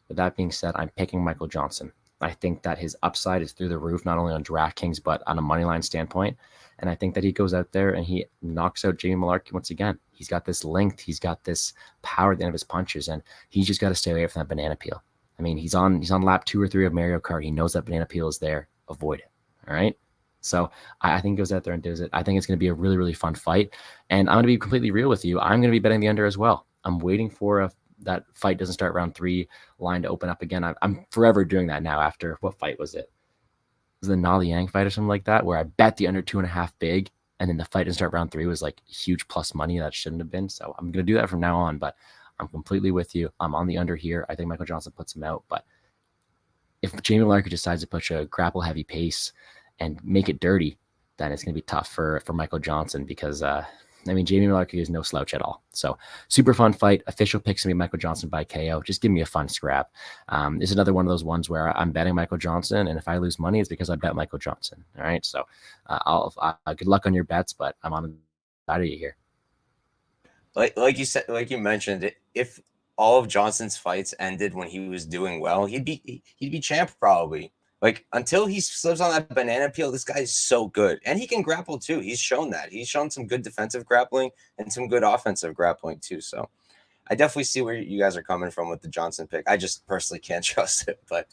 With that being said, I'm picking Michael Johnson. I think that his upside is through the roof, not only on DraftKings, but on a moneyline standpoint. And I think that he goes out there and he knocks out Jamie Mullarkey once again. He's got this length. He's got this power at the end of his punches, and he's just got to stay away from that banana peel. I mean, he's on lap 2 or 3 of Mario Kart. He knows that banana peel is there. Avoid it. All right. So I think he goes out there and does it. I think it's going to be a really, really fun fight. And I'm going to be completely real with you. I'm going to be betting the under as well. I'm waiting for that fight doesn't start round 3 line to open up again. I'm forever doing that now after, what fight was it? Was it the Na Liang fight or something like that, where I bet the under 2.5 big, and then the fight didn't start round 3 was like huge plus money that shouldn't have been. So I'm going to do that from now on, but I'm completely with you. I'm on the under here. I think Michael Johnson puts him out, but if Jamie Mullarkey decides to push a grapple heavy pace and make it dirty, then it's going to be tough for Michael Johnson because, Jamie Mullarkey is no slouch at all. So super fun fight. Official picks to be Michael Johnson by KO. Just give me a fun scrap. It's another one of those ones where I'm betting Michael Johnson, and if I lose money, it's because I bet Michael Johnson. All right. So good luck on your bets, but I'm on the side of you here. Like you said, like you mentioned, if all of Johnson's fights ended when he was doing well, he'd be champ probably. Like until he slips on that banana peel, this guy is so good, and he can grapple too. He's shown that. He's shown some good defensive grappling and some good offensive grappling too. So I definitely see where you guys are coming from with the Johnson pick. I just personally can't trust it. But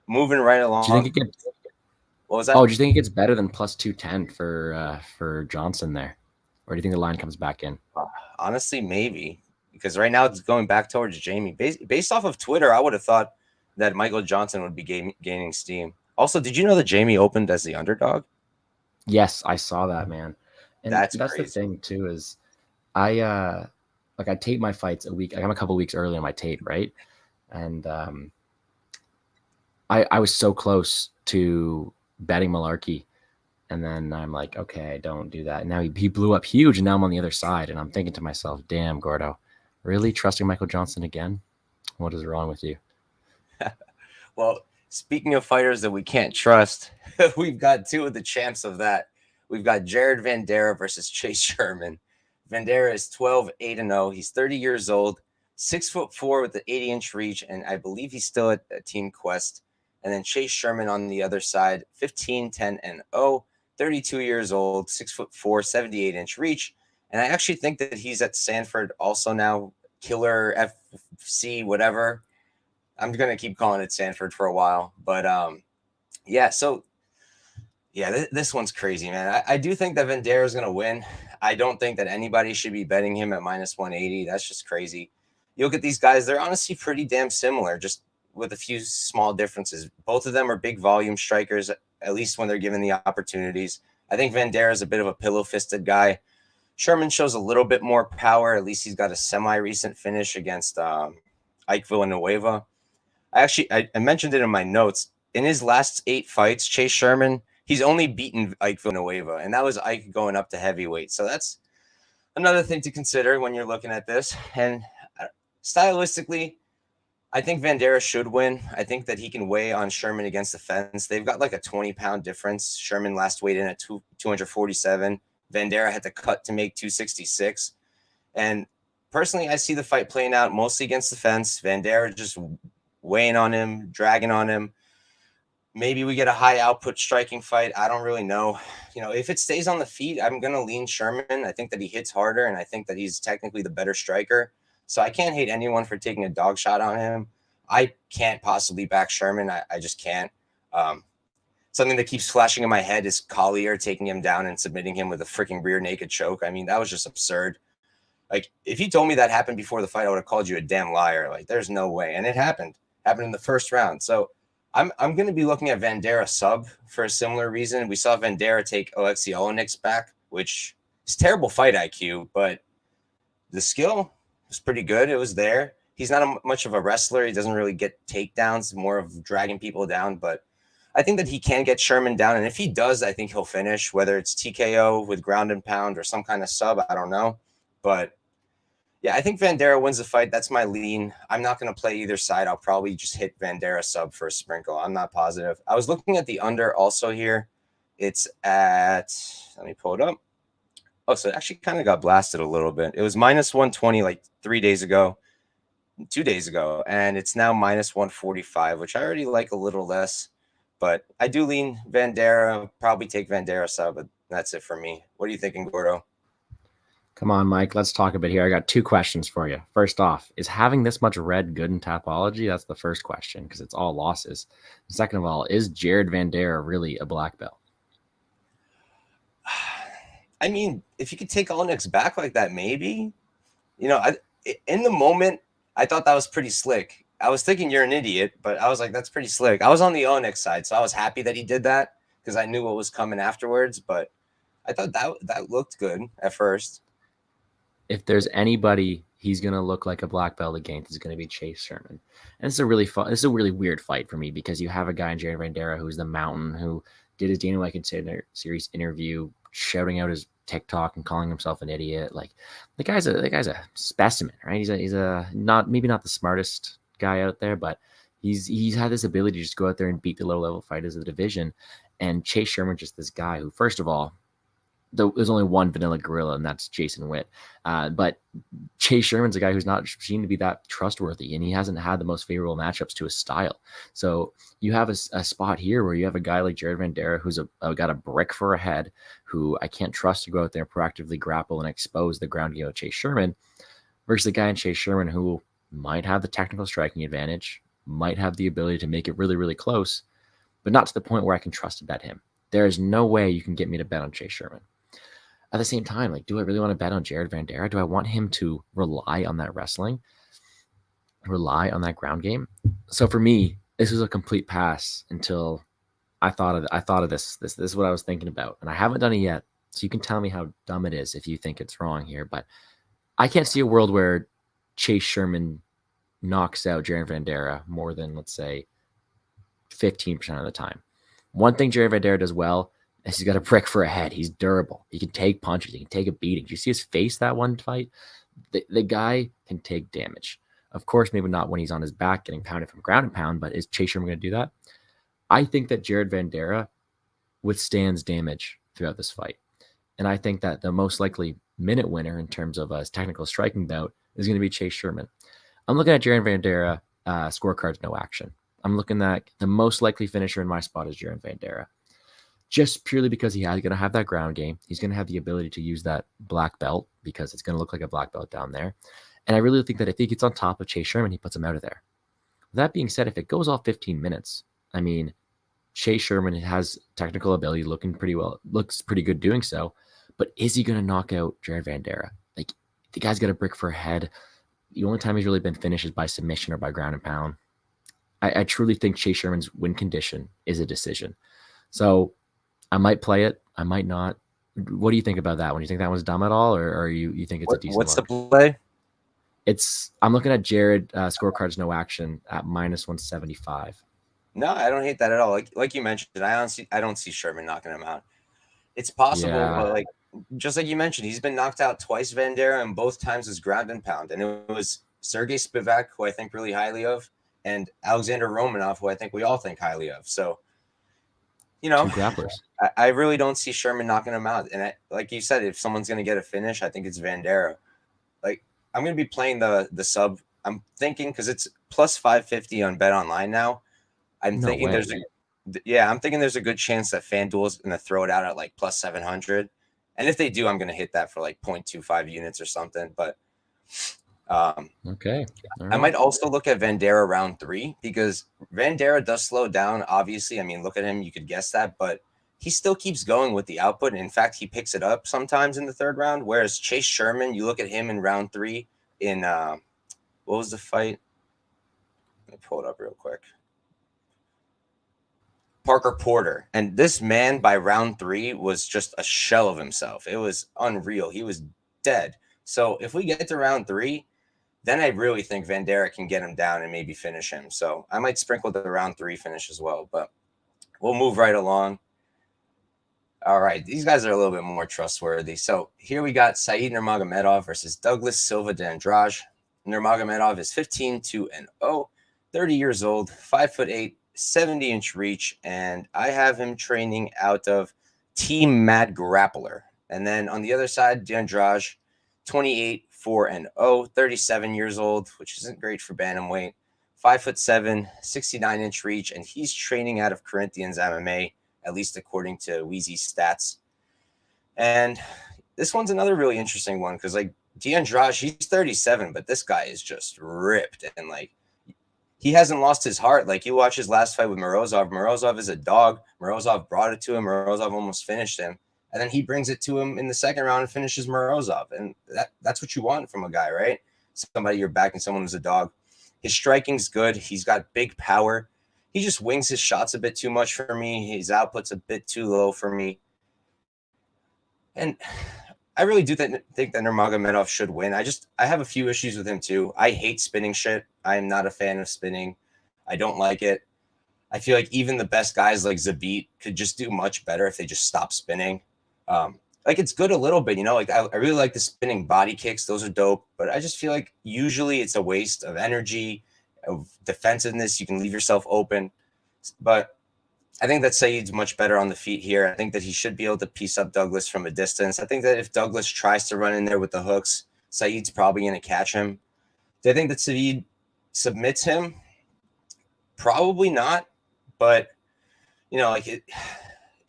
moving right along. Do you think it gets? What was that? Oh, do you think it gets better than plus 210 for Johnson there, or do you think the line comes back in? Honestly, maybe, because right now it's going back towards Jamie. Based off of Twitter, I would have thought that Michael Johnson would be gaining steam. Also, did you know that Jamie opened as the underdog? Yes, I saw that, man. And That's the crazy. thing too is I tape my fights a week. I'm a couple weeks early on my tape, right? And I was so close to betting Mullarkey, and then I'm like, okay, don't do that. And now he blew up huge, and now I'm on the other side, and I'm thinking to myself, damn, Gordo, really trusting Michael Johnson again? What is wrong with you? Well, speaking of fighters that we can't trust, we've got two of the champs of that. We've got Jared Vanderaa versus Chase Sherman. Vanderaa is 12-8-0. He's 30 years old, 6'4" with the 80-inch reach, and I believe he's still at Team Quest. And then Chase Sherman on the other side, 15-10-0, 32 years old, 6'4", 78-inch reach. And I actually think that he's at Sanford also now, Killer FC, whatever. I'm going to keep calling it Sanford for a while. But this one's crazy, man. I do think that Vanderaa is going to win. I don't think that anybody should be betting him at minus 180. That's just crazy. You look at these guys, they're honestly pretty damn similar, just with a few small differences. Both of them are big volume strikers, at least when they're given the opportunities. I think Vanderaa is a bit of a pillow-fisted guy. Sherman shows a little bit more power. At least he's got a semi-recent finish against Ike Villanueva. I mentioned it in my notes. In his last 8 fights, Chase Sherman, he's only beaten Ike Villanueva, and that was Ike going up to heavyweight. So that's another thing to consider when you're looking at this. And stylistically, I think Vanderaa should win. I think that he can weigh on Sherman against the fence. They've got like a 20-pound difference. Sherman last weighed in at 247. Vanderaa had to cut to make 266. And personally, I see the fight playing out mostly against the fence. Vanderaa just weighing on him, dragging on him. Maybe we get a high output striking fight. I don't really know. If it stays on the feet, I'm going to lean Sherman. I think that he hits harder, and I think that he's technically the better striker. So I can't hate anyone for taking a dog shot on him. I can't possibly back Sherman. I just can't. Something that keeps flashing in my head is Collier taking him down and submitting him with a freaking rear naked choke. I mean, that was just absurd. Like, if you told me that happened before the fight, I would have called you a damn liar. Like, there's no way. And it happened in the first round. So I'm going to be looking at Vanderaa sub for a similar reason. We saw Vanderaa take Alexei Olenik's back, which is terrible fight IQ, but the skill was pretty good. It was there. He's not much of a wrestler. He doesn't really get takedowns, more of dragging people down, but I think that he can get Sherman down. And if he does, I think he'll finish, whether it's TKO with ground and pound or some kind of sub. I don't know. But yeah, I think Vanderaa wins the fight. That's my lean. I'm not going to play either side. I'll probably just hit Vanderaa sub for a sprinkle. I'm not positive. I was looking at the under also here. It's at, let me pull it up. Oh, so it actually kind of got blasted a little bit. It was minus 120 like 2 days ago, and it's now minus 145, which I already like a little less. But I do lean Vanderaa, probably take Vanderaa sub, but that's it for me. What are you thinking, Gordo? Come on, Mike. Let's talk a bit here. I got 2 questions for you. First off, is having this much red good in Tapology? That's the first question, because it's all losses. Second of all, is Jared Vanderaa really a black belt? I mean, if you could take Olenik's back like that, maybe. In the moment, I thought that was pretty slick. I was thinking you're an idiot, but I was like, that's pretty slick. I was on the Olenik side, so I was happy that he did that because I knew what was coming afterwards, but I thought that looked good at first. If there's anybody he's going to look like a black belt against, it's going to be Chase Sherman. And it's a really weird fight for me because you have a guy in Jared Vanderaa who's the mountain, who did his Dana White series interview, shouting out his TikTok and calling himself an idiot. Like, the guy's a specimen, right? He's a not the smartest guy out there, but he's had this ability to just go out there and beat the low level fighters of the division. And Chase Sherman, just this guy who, first of all, there's only one vanilla gorilla, and that's Jason Witt. But Chase Sherman's a guy who's not seen to be that trustworthy, and he hasn't had the most favorable matchups to his style. So you have a spot here where you have a guy like Jared Vanderaa who's got a brick for a head, who I can't trust to go out there and proactively grapple and expose the ground game of Chase Sherman, versus a guy in Chase Sherman who might have the technical striking advantage, might have the ability to make it really, really close, but not to the point where I can trust to bet him. There is no way you can get me to bet on Chase Sherman. At the same time, like, do I really want to bet on Jared Vanderaa? Do I want him to rely on that wrestling, rely on that ground game? So for me, this was a complete pass until I thought of this. This is what I was thinking about, and I haven't done it yet. So you can tell me how dumb it is if you think it's wrong here, but I can't see a world where Chase Sherman knocks out Jared Vanderaa more than, let's say, 15% of the time. One thing Jared Vanderaa does well is he's got a brick for a head. He's durable. He can take punches. He can take a beating. Did you see his face that one fight? The guy can take damage. Of course, maybe not when he's on his back getting pounded from ground and pound, but is Chase Sherman going to do that? I think that Jared Vanderaa withstands damage throughout this fight. And I think that the most likely minute winner in terms of a technical striking bout is going to be Chase Sherman. I'm looking at Jared Vanderaa scorecards, no action. I'm looking at the most likely finisher in my spot is Jared Vanderaa. Just purely because he's going to have that ground game. He's going to have the ability to use that black belt because it's going to look like a black belt down there. And I really think that if he gets on top of Chase Sherman, he puts him out of there. That being said, if it goes all 15 minutes, I mean, Chase Sherman has technical ability, looking pretty well, looks pretty good doing so. But is he going to knock out Jared Vanderaa? Like, the guy's got a brick for a head. The only time he's really been finished is by submission or by ground and pound. I truly think Chase Sherman's win condition is a decision. So I might play it. I might not. What do you think about that one? Do you think that one's dumb at all, or you think it's a decent What's look? the play? I'm looking at Jared scorecards, no action at -175. No, I don't hate that at all. Like you mentioned, I don't see Sherman knocking him out. It's possible, Yeah. but just like you mentioned, he's been knocked out twice, Vanderaa, and both times was ground and pound. And it was Sergey Spivak, who I think really highly of, and Alexander Romanov, who I think we all think highly of. So, Two grapplers. I really don't see Sherman knocking him out. And like you said, if someone's going to get a finish, I think it's Vanderaa. Like, I'm going to be playing the sub. I'm thinking because it's plus 550 on Bet Online now. I'm thinking there's a good chance that FanDuel is going to throw it out at like plus 700. And if they do, I'm going to hit that for like 0.25 units or something. But okay. I might also look at Vanderaa round 3 because Vanderaa does slow down. Obviously, I mean, look at him. You could guess that, but he still keeps going with the output. And in fact, he picks it up sometimes in the third round. Whereas Chase Sherman, you look at him in round 3 in what was the fight? Let me pull it up real quick. Parker Porter. And this man by round 3 was just a shell of himself. It was unreal. He was dead. So if we get to round 3, then I really think Vanderaa can get him down and maybe finish him. So I might sprinkle the round 3 finish as well, but we'll move right along. All right, these guys are a little bit more trustworthy. So here we got Said Nurmagomedov versus Douglas Silva de Andrade. Nurmagomedov is 15-2-0, 30 years old, 5'8", 70-inch reach, and I have him training out of Team Mad Grappler. And then on the other side, de Andrade, 28-4-0, 37 years old, which isn't great for bantamweight, 5'7", 69-inch reach, and he's training out of Corinthians MMA, at least according to Wheezy's stats. And this one's another really interesting one because, like, de Andrade, he's 37, but this guy is just ripped and, like, he hasn't lost his heart. Like, you watch his last fight with Morozov. Morozov is a dog. Morozov brought it to him. Morozov almost finished him. And then he brings it to him in the second round and finishes Morozov. And that's what you want from a guy, right? Somebody you're backing, someone who's a dog. His striking's good. He's got big power. He just wings his shots a bit too much for me. His output's a bit too low for me. And I really do think that Nurmagomedov should win. I have a few issues with him too. I hate spinning shit. I am not a fan of spinning. I don't like it. I feel like even the best guys like Zabit could just do much better if they just stop spinning. Like, it's good a little bit, you know, like I really like the spinning body kicks. Those are dope, but I just feel like usually it's a waste of energy, of defensiveness. You can leave yourself open, but I think that Said's much better on the feet here. I think that he should be able to piece up Douglas from a distance. I think that if Douglas tries to run in there with the hooks, Said's probably going to catch him. Do I think that Said submits him? Probably not, but, you know, like,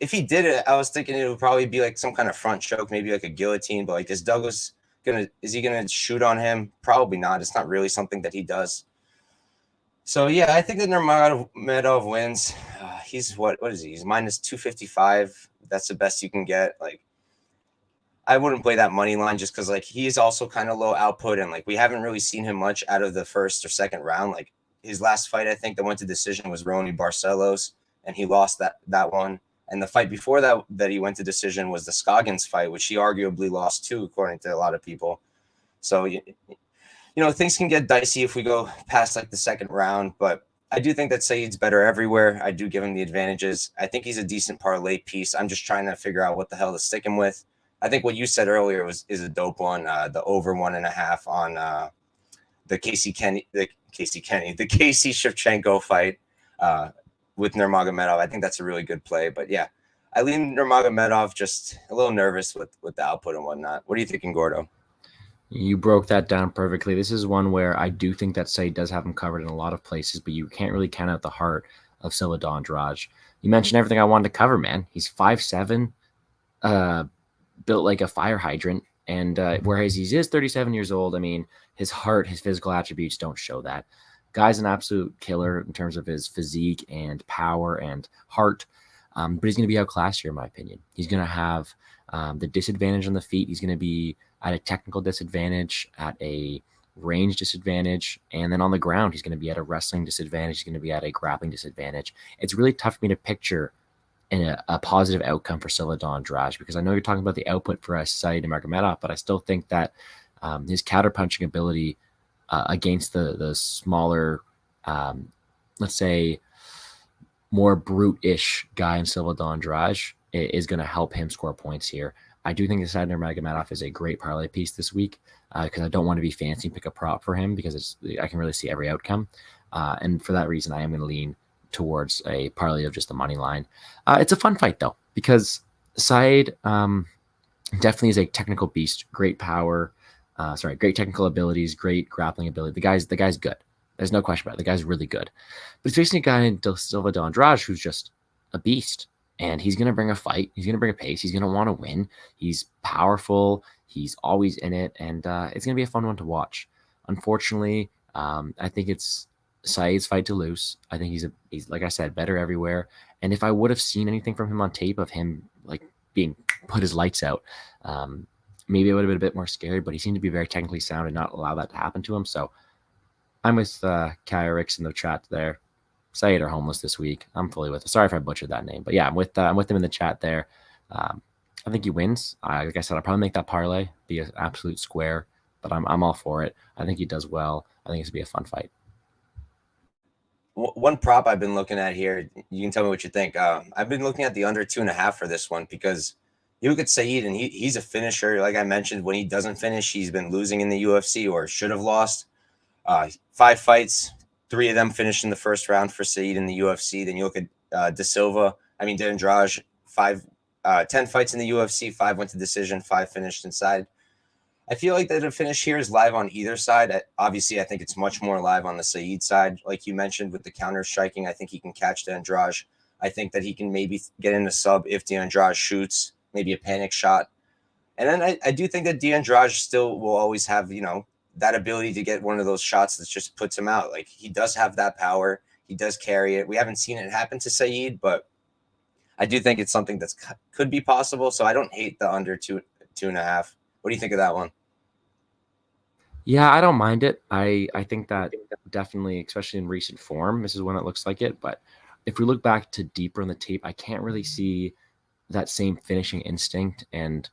if he did it, I was thinking it would probably be like some kind of front choke, maybe like a guillotine, but like, is Douglas Is he gonna shoot on him? Probably not. It's not really something that he does. So yeah, I think that Nurmagomedov wins. He's what is he? He's minus 255. That's the best you can get. Like, I wouldn't play that money line just because like he's also kind of low output, and like we haven't really seen him much out of the first or second round. Like his last fight, I think that went to decision was Ronnie Barcelos, and he lost that one. And the fight before that he went to decision was the Scoggins fight, which he arguably lost too, according to a lot of people. So things can get dicey if we go past like the second round, but I do think that Saeed's better everywhere. I do give him the advantages. I think he's a decent parlay piece. I'm just trying to figure out what the hell to stick him with. I think what you said earlier is a dope one. The over 1.5 on the Casey Shevchenko fight with Nurmagomedov. I think that's a really good play. But yeah, I lean Nurmagomedov, just a little nervous with the output and whatnot. What are you thinking, Gordo? You broke that down perfectly. This is one where I do think that Said does have him covered in a lot of places, but you can't really count out the heart of Silva Andrade. You mentioned everything I wanted to cover, man. He's 5'7", built like a fire hydrant, and whereas he is 37 years old, I mean, his heart, his physical attributes don't show that. Guy's an absolute killer in terms of his physique and power and heart, but he's going to be outclassed here, in my opinion. He's going to have the disadvantage on the feet. He's going to be at a technical disadvantage, at a range disadvantage, and then on the ground, he's going to be at a wrestling disadvantage. He's going to be at a grappling disadvantage. It's really tough for me to picture a positive outcome for Silva Andrade, because I know you're talking about the output for Saidyokub, but I still think that his counterpunching ability against the smaller, let's say, more brute-ish guy in Silva Andrade is going to help him score points here. I do think the side Nurmagomedov is a great parlay piece this week because I don't want to be fancy and pick a prop for him because I can really see every outcome. And for that reason, I am going to lean towards a parlay of just the money line. It's a fun fight, though, because Said definitely is a technical beast, great power, great technical abilities, great grappling ability. The guy's good. There's no question about it. The guy's really good. But he's facing a guy in Silva Andrade who's just a beast. And he's going to bring a fight. He's going to bring a pace. He's going to want to win. He's powerful. He's always in it. And it's going to be a fun one to watch. Unfortunately, I think it's Said's fight to lose. I think he's like I said, better everywhere. And if I would have seen anything from him on tape of him like being put his lights out, maybe it would have been a bit more scary. But he seemed to be very technically sound and not allow that to happen to him. So I'm with Caio in the chat there. Said are homeless this week. I'm fully with it. Sorry if I butchered that name, but yeah, I'm with him in the chat there. I think he wins. Like I said, I'll probably make that parlay be an absolute square, but I'm all for it. I think he does well. I think it's gonna be a fun fight. One prop I've been looking at here, you can tell me what you think. I've been looking at the under 2.5 for this one because you look at Said and he's a finisher. Like I mentioned, when he doesn't finish, he's been losing in the UFC or should have lost. 5 fights. 3 of them finished in the first round for Said in the UFC. Then you look at De Andrade, 10 fights in the UFC, 5 went to decision, 5 finished inside. I feel like that a finish here is live on either side. Obviously, I think it's much more live on the Said side. Like you mentioned with the counter striking, I think he can catch De Andrade. I think that he can maybe get in a sub if De Andrade shoots, maybe a panic shot. And then I do think that De Andrade still will always have, that ability to get one of those shots that just puts him out. Like he does have that power. He does carry it. We haven't seen it happen to Said, but I do think it's something that could be possible. So I don't hate the under 2.5. What do you think of that one? Yeah, I don't mind it. I think that definitely, especially in recent form, this is when it looks like it. But if we look back to deeper in the tape, I can't really see that same finishing instinct and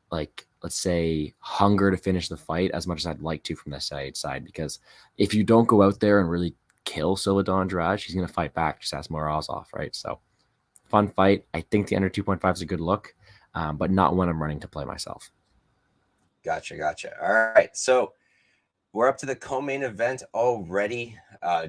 like, let's say, hunger to finish the fight as much as I'd like to from the side, because if you don't go out there and really kill Silva Andrade, she's going to fight back, just ask Morozov, right? So fun fight. I think the under 2.5 is a good look, but not one I'm running to play myself. Gotcha. All right. So we're up to the co-main event already,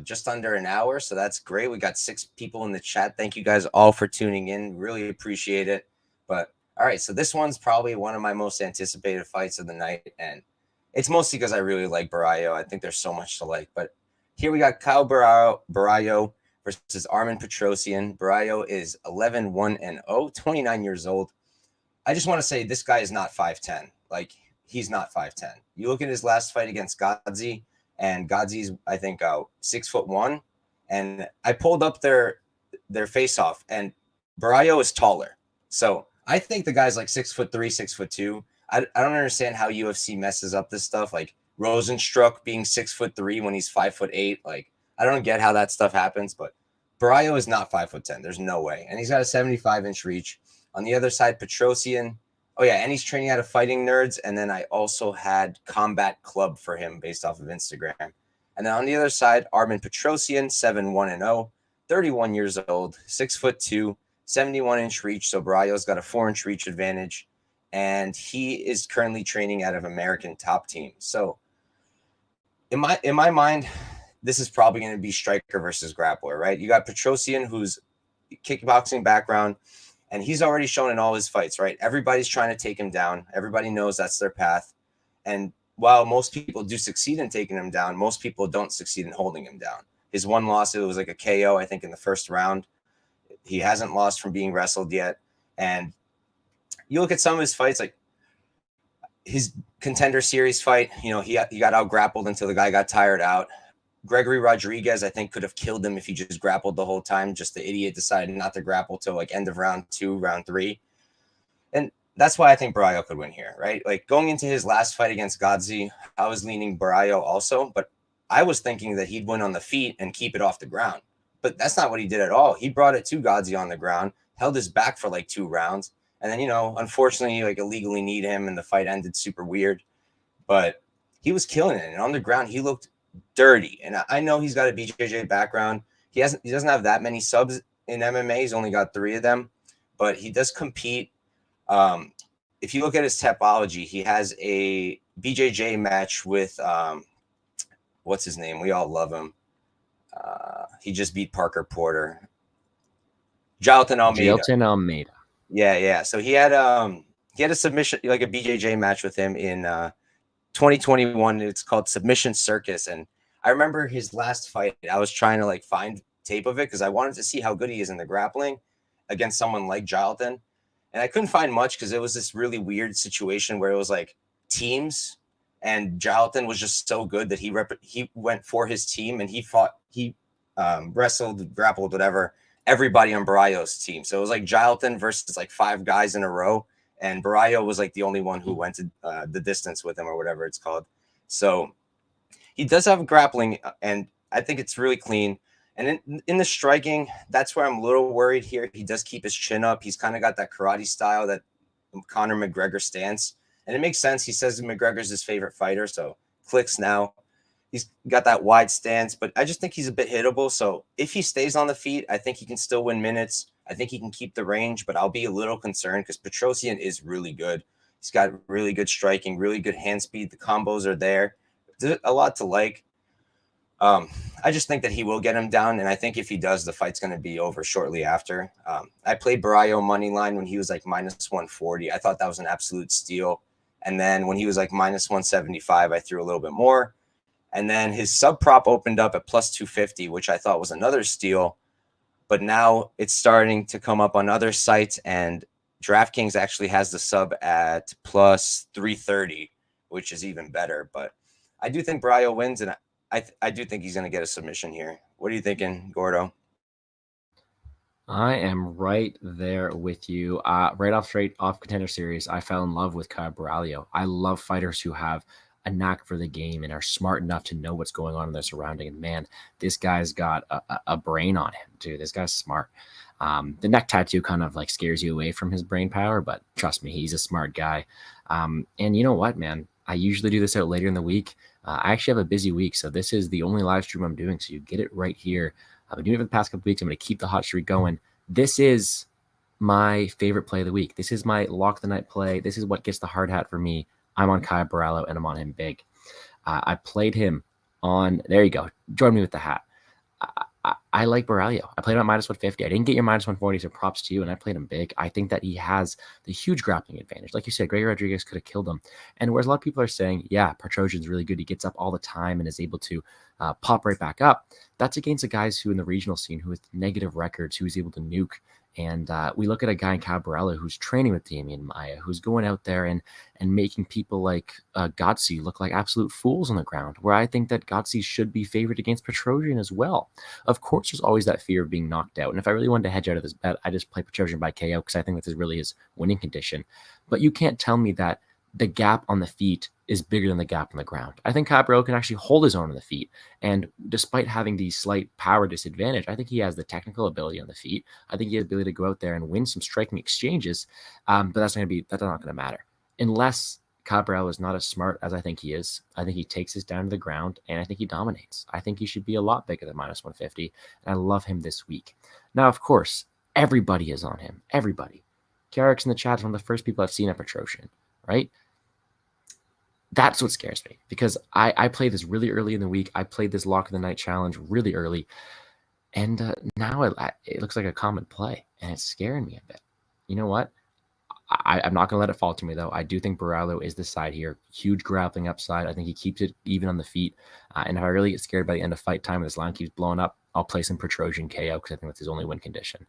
just under an hour. So that's great. We got 6 people in the chat. Thank you guys all for tuning in. Really appreciate it. But all right, so this one's probably one of my most anticipated fights of the night, and it's mostly because I really like Borralho. I think there's so much to like. But here we got Kyle Borralho versus Armen Petrosyan. Borralho is 11-1-0, 29 years old. I just want to say this guy is not 5'10". Like, he's not 5'10". You look at his last fight against Godzi, and Godzi's, I think, 6'1". And I pulled up their face-off, and Borralho is taller. So I think the guy's like 6'3", 6'2". I don't understand how UFC messes up this stuff. Like Rosenstruck being 6'3" when he's 5'8". Like, I don't get how that stuff happens, but Borralho is not 5'10". There's no way. And he's got a 75-inch reach. On the other side, Tresean. Oh, yeah, and he's training out of Fighting Nerds. And then I also had Combat Club for him based off of Instagram. And then on the other side, Armen Tresean, 7-1-0, 31 years old, 6'2", 71-inch reach. So Borralho's got a 4-inch reach advantage. And he is currently training out of American Top Team. So in my mind, this is probably going to be striker versus grappler, right? You got Tresean, who's kickboxing background, and he's already shown in all his fights, right? Everybody's trying to take him down. Everybody knows that's their path. And while most people do succeed in taking him down, most people don't succeed in holding him down. His one loss, it was like a KO, I think, in the first round. He hasn't lost from being wrestled yet. And you look at some of his fights, like his Contender Series fight, he got out grappled until the guy got tired out. Gregory Rodriguez, I think, could have killed him if he just grappled the whole time. Just the idiot decided not to grapple till like end of round 2, round 3. And that's why I think Borralho could win here, right? Like going into his last fight against Godzi, I was leaning Borralho also, but I was thinking that he'd win on the feet and keep it off the ground. But that's not what he did at all. He brought it to Godzi on the ground, held his back for like 2 rounds. And then, unfortunately, like illegally kneed him and the fight ended super weird. But he was killing it. And on the ground, he looked dirty. And I know he's got a BJJ background. He doesn't have that many subs in MMA. He's only got 3 of them. But he does compete. If you look at his topology, he has a BJJ match with, what's his name? We all love him. He just beat Parker Porter. Jailton Almeida. Yeah. So he had a submission, like a BJJ match with him in 2021. It's called Submission Circus. And I remember his last fight, I was trying to like find tape of it because I wanted to see how good he is in the grappling against someone like Jailton. And I couldn't find much because it was this really weird situation where it was like teams, and Jailton was just so good that he went for his team, and he wrestled, grappled, whatever, everybody on Borralho's team. So it was like Jailton versus like 5 guys in a row, and Borralho was like the only one who went to the distance with him, or whatever it's called. So he does have grappling, and I think it's really clean. And in the striking, that's where I'm a little worried here. He does keep his chin up. He's kind of got that karate style, that Conor McGregor stance. And it makes sense. He says McGregor's his favorite fighter, so clicks now. He's got that wide stance, but I just think he's a bit hittable. So if he stays on the feet, I think he can still win minutes. I think he can keep the range, but I'll be a little concerned because Tresean is really good. He's got really good striking, really good hand speed. The combos are there. There's a lot to like. I just think that he will get him down, and I think if he does, the fight's going to be over shortly after. I played Borralho money line when he was like -140. I thought that was an absolute steal. And then when he was like -175, I threw a little bit more. And then his sub prop opened up at +250, which I thought was another steal. But now it's starting to come up on other sites, and DraftKings actually has the sub at +330, which is even better. But I do think Borralho wins, and I do think he's going to get a submission here. What are you thinking, Gordo? I am right there with you. Straight off Contender Series, I fell in love with Borralho. I love fighters who have a knack for the game and are smart enough to know what's going on in their surrounding. And man, this guy's got a brain on him, too. This guy's smart. The neck tattoo kind of like scares you away from his brain power, but trust me, he's a smart guy. And you know what, man? I usually do this out later in the week. I actually have a busy week, so this is the only live stream I'm doing, so you get it right here. I've been doing it for the past couple weeks. I'm going to keep the hot streak going. This is my favorite play of the week. This is my lock the night play. This is what gets the hard hat for me. I'm on Caio Borralho, and I'm on him big. I played him on – there you go. Join me with the hat. I like Borralho. I played him at -150. I didn't get your -140, so props to you, and I played him big. I think that he has the huge grappling advantage. Like you said, Gregory Rodriguez could have killed him. And whereas a lot of people are saying, yeah, Tresean's really good. He gets up all the time and is able to pop right back up. That's against the guys who in the regional scene who with negative records, who is able to nuke And we look at a guy in Borralho who's training with Damian Maia, who's going out there and making people like Gotsi look like absolute fools on the ground, where I think that Gotsi should be favored against Tresean as well. Of course, there's always that fear of being knocked out. And if I really wanted to hedge out of this bet, I just play Tresean by KO because I think this is really his winning condition. But you can't tell me that the gap on the feet is bigger than the gap on the ground. I think Borralho can actually hold his own on the feet. And despite having the slight power disadvantage, I think he has the technical ability on the feet. I think he has the ability to go out there and win some striking exchanges. But that's not going to matter. Unless Borralho is not as smart as I think he is. I think he takes this down to the ground, and I think he dominates. I think he should be a lot bigger than minus 150, and I love him this week. Now, of course, everybody is on him. Everybody. Garrick's in the chat is one of the first people I've seen at Tresean, right? That's what scares me, because I played this really early in the week. I played this Lock of the Night challenge really early, and now it looks like a common play, and it's scaring me a bit. You know what? I'm not going to let it fall to me, though. I do think Borralho is the side here. Huge grappling upside. I think he keeps it even on the feet. And if I really get scared by the end of fight time and this line keeps blowing up, I'll play some Tresean KO because I think that's his only win condition.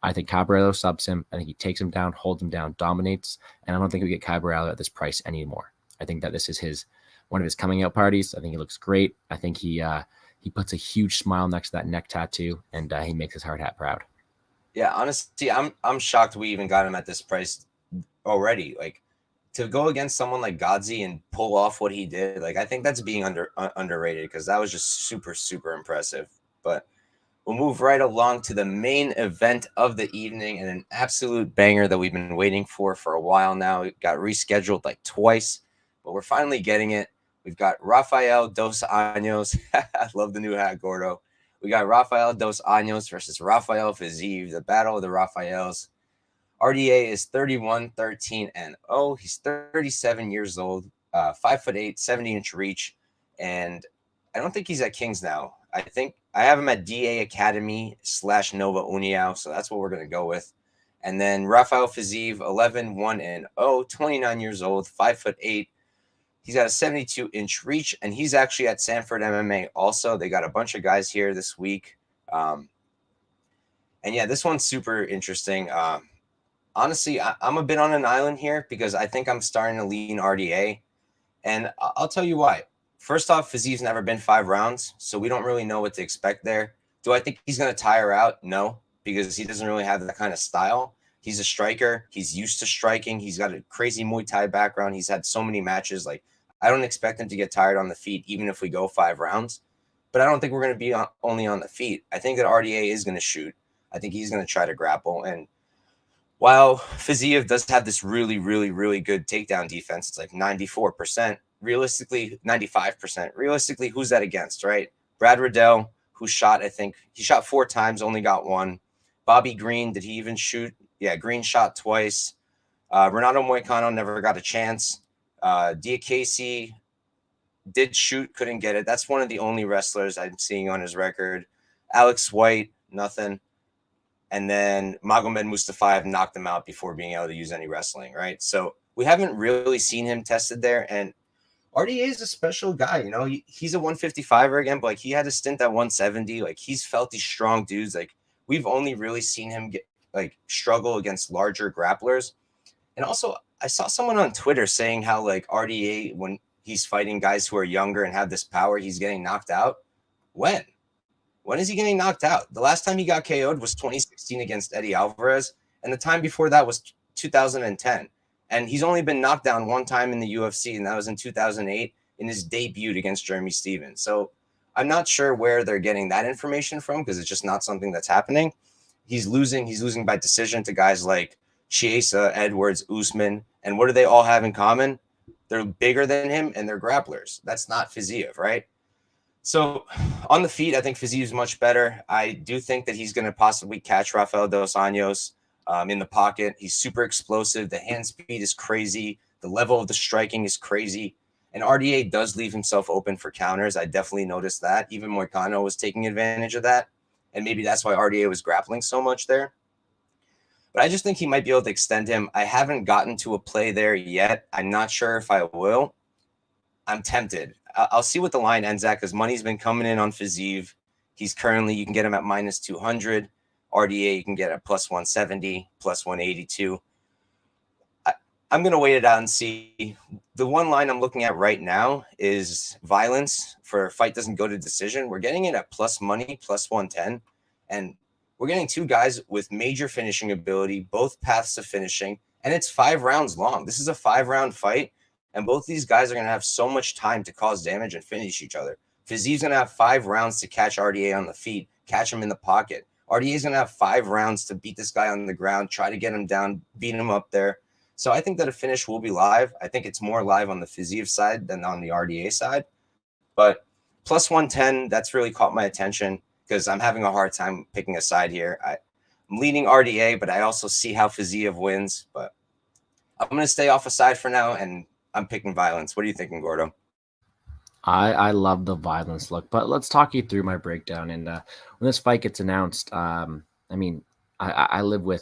I think Borralho subs him. I think he takes him down, holds him down, dominates. And I don't think we get Borralho at this price anymore. I think that this is one of his coming out parties. I think he looks great. I think he puts a huge smile next to that neck tattoo, and he makes his hard hat proud. Yeah, honestly, I'm shocked we even got him at this price already. Like, to go against someone like Godzi and pull off what he did, like, I think that's being underrated, because that was just super, super impressive. But we'll move right along to the main event of the evening, and an absolute banger that we've been waiting for a while now. It got rescheduled like twice, but we're finally getting it. We've got Rafael dos Anjos. I love the new hat, Gordo. We got Rafael dos Anjos versus Rafael Fiziev, the battle of the Rafaels. RDA is 31-13-0. He's 37 years old, 5'8", 70-inch reach, and I don't think he's at Kings now. I think I have him at DA Academy / Nova União, so that's what we're going to go with. And then Rafael Fiziev, 11-1-0, 29 years old, 5'8". He's got a 72-inch reach, and he's actually at Sanford MMA also. They got a bunch of guys here this week. And yeah, this one's super interesting. Honestly, I'm a bit on an island here because I think I'm starting to lean RDA. And I'll tell you why. First off, Fiziev's never been 5 rounds, so we don't really know what to expect there. Do I think he's going to tire out? No, because he doesn't really have that kind of style. He's a striker. He's used to striking. He's got a crazy Muay Thai background. He's had so many matches. Like, I don't expect him to get tired on the feet, even if we go 5 rounds. But I don't think we're going to be only on the feet. I think that RDA is going to shoot. I think he's going to try to grapple. And while Fiziev does have this really, really, really good takedown defense, it's like 94%. Realistically, 95%. Realistically, who's that against, right? Brad Riddell, who shot, I think, he shot 4 times, only got 1. Bobby Green, did he even shoot? Yeah, Green shot twice. Renato Moicano never got a chance. Diakese did shoot, couldn't get it. That's one of the only wrestlers I'm seeing on his record. Alex White, nothing. And then Magomed Mustafayev knocked him out before being able to use any wrestling, right? So we haven't really seen him tested there. And RDA is a special guy, you know. He's a 155er again, but like he had a stint at 170. Like he's felt these strong dudes. Like we've only really seen him get like struggle against larger grapplers. And also, I saw someone on Twitter saying how like RDA, when he's fighting guys who are younger and have this power, he's getting knocked out. When is he getting knocked out? The last time he got KO'd was 2016 against Eddie Alvarez, and the time before that was 2010. And he's only been knocked down 1 time in the UFC, and that was in 2008 in his debut against Jeremy Stevens. So I'm not sure where they're getting that information from, because it's just not something that's happening. He's losing by decision to guys like Chiesa, Edwards, Usman. And what do they all have in common? They're bigger than him, and they're grapplers. That's not Fiziev, right? So on the feet, I think Fiziev's much better. I do think that he's going to possibly catch Rafael dos Anjos in the pocket. He's super explosive. The hand speed is crazy. The level of the striking is crazy. And RDA does leave himself open for counters. I definitely noticed that. Even Moicano was taking advantage of that. And maybe that's why RDA was grappling so much there. But I just think he might be able to extend him. I haven't gotten to a play there yet. I'm not sure if I will. I'm tempted. I'll see what the line ends at, because money's been coming in on Fiziev. He's currently, you can get him at -200. RDA you can get at plus 170, plus 182. I'm going to wait it out and see. The one line I'm looking at right now is violence for fight doesn't go to decision. We're getting it at plus money, plus 110. And we're getting two guys with major finishing ability, both paths to finishing. And it's 5 rounds long. This is a 5-round fight. And both these guys are going to have so much time to cause damage and finish each other. Fiziev's going to have 5 rounds to catch RDA on the feet, catch him in the pocket. RDA is going to have 5 rounds to beat this guy on the ground, try to get him down, beat him up there. So I think that a finish will be live. I think it's more live on the Fiziev side than on the RDA side. But plus 110, that's really caught my attention because I'm having a hard time picking a side here. I'm leaning RDA, but I also see how Fiziev wins. But I'm going to stay off a side for now, and I'm picking violence. What are you thinking, Gordo? I love the violence look, but let's talk you through my breakdown. And when this fight gets announced, I live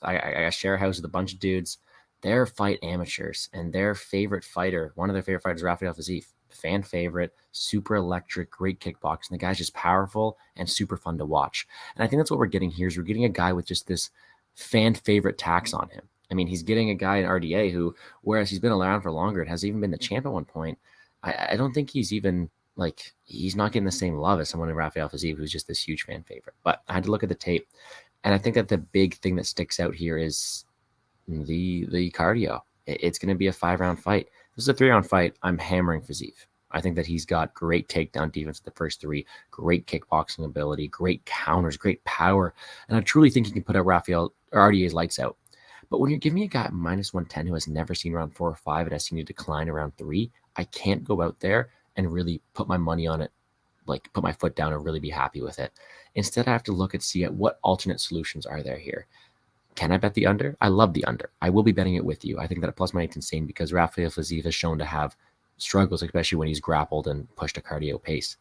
I share a house with a bunch of dudes. They're fight amateurs, and their favorite fighter, one of their favorite fighters, Rafael Fiziev, fan favorite, super electric, great kickboxing. The guy's just powerful and super fun to watch. And I think that's what we're getting here is we're getting a guy with just this fan favorite tax on him. I mean, he's getting a guy in RDA who, whereas he's been around for longer, it has even been the champ at one point. I don't think he's even he's not getting the same love as someone in Rafael Fiziev, who's just this huge fan favorite. But I had to look at the tape, and I think that the big thing that sticks out here is the cardio. It's going to be a 5-round fight. This is a 3-round fight. I'm hammering Fiziev. I think that he's got great takedown defense the first 3, great kickboxing ability, great counters, great power, and I truly think he can put out Rafael or RDA's lights out. But when you're giving me a guy at minus 110 who has never seen round 4 or 5 and has seen you decline around 3, I can't go out there and really put my money on it, put my foot down and really be happy with it. Instead, I have to see at what alternate solutions are there here. Can I bet the under? I love the under. I will be betting it with you. I think that a plus money is insane because Rafael Fiziev has shown to have struggles, especially when he's grappled and pushed a cardio pace.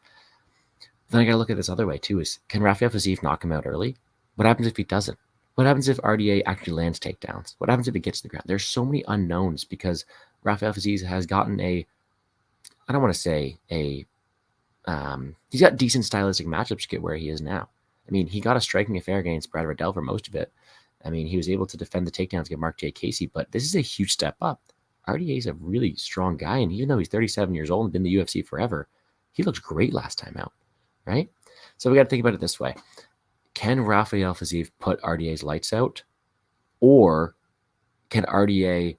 Then I got to look at this other way too, is can Rafael Fiziev knock him out early? What happens if he doesn't? What happens if RDA actually lands takedowns? What happens if he gets to the ground? There's so many unknowns because Rafael Fiziev has gotten he's got decent stylistic matchups to get where he is now. I mean, he got a striking affair against Brad Riddell for most of it. I mean, he was able to defend the takedowns against Mark J. Casey, but this is a huge step up. RDA is a really strong guy, and even though he's 37 years old and been in the UFC forever, he looked great last time out, right? So we got to think about it this way. Can Rafael Fiziev put RDA's lights out, or can RDA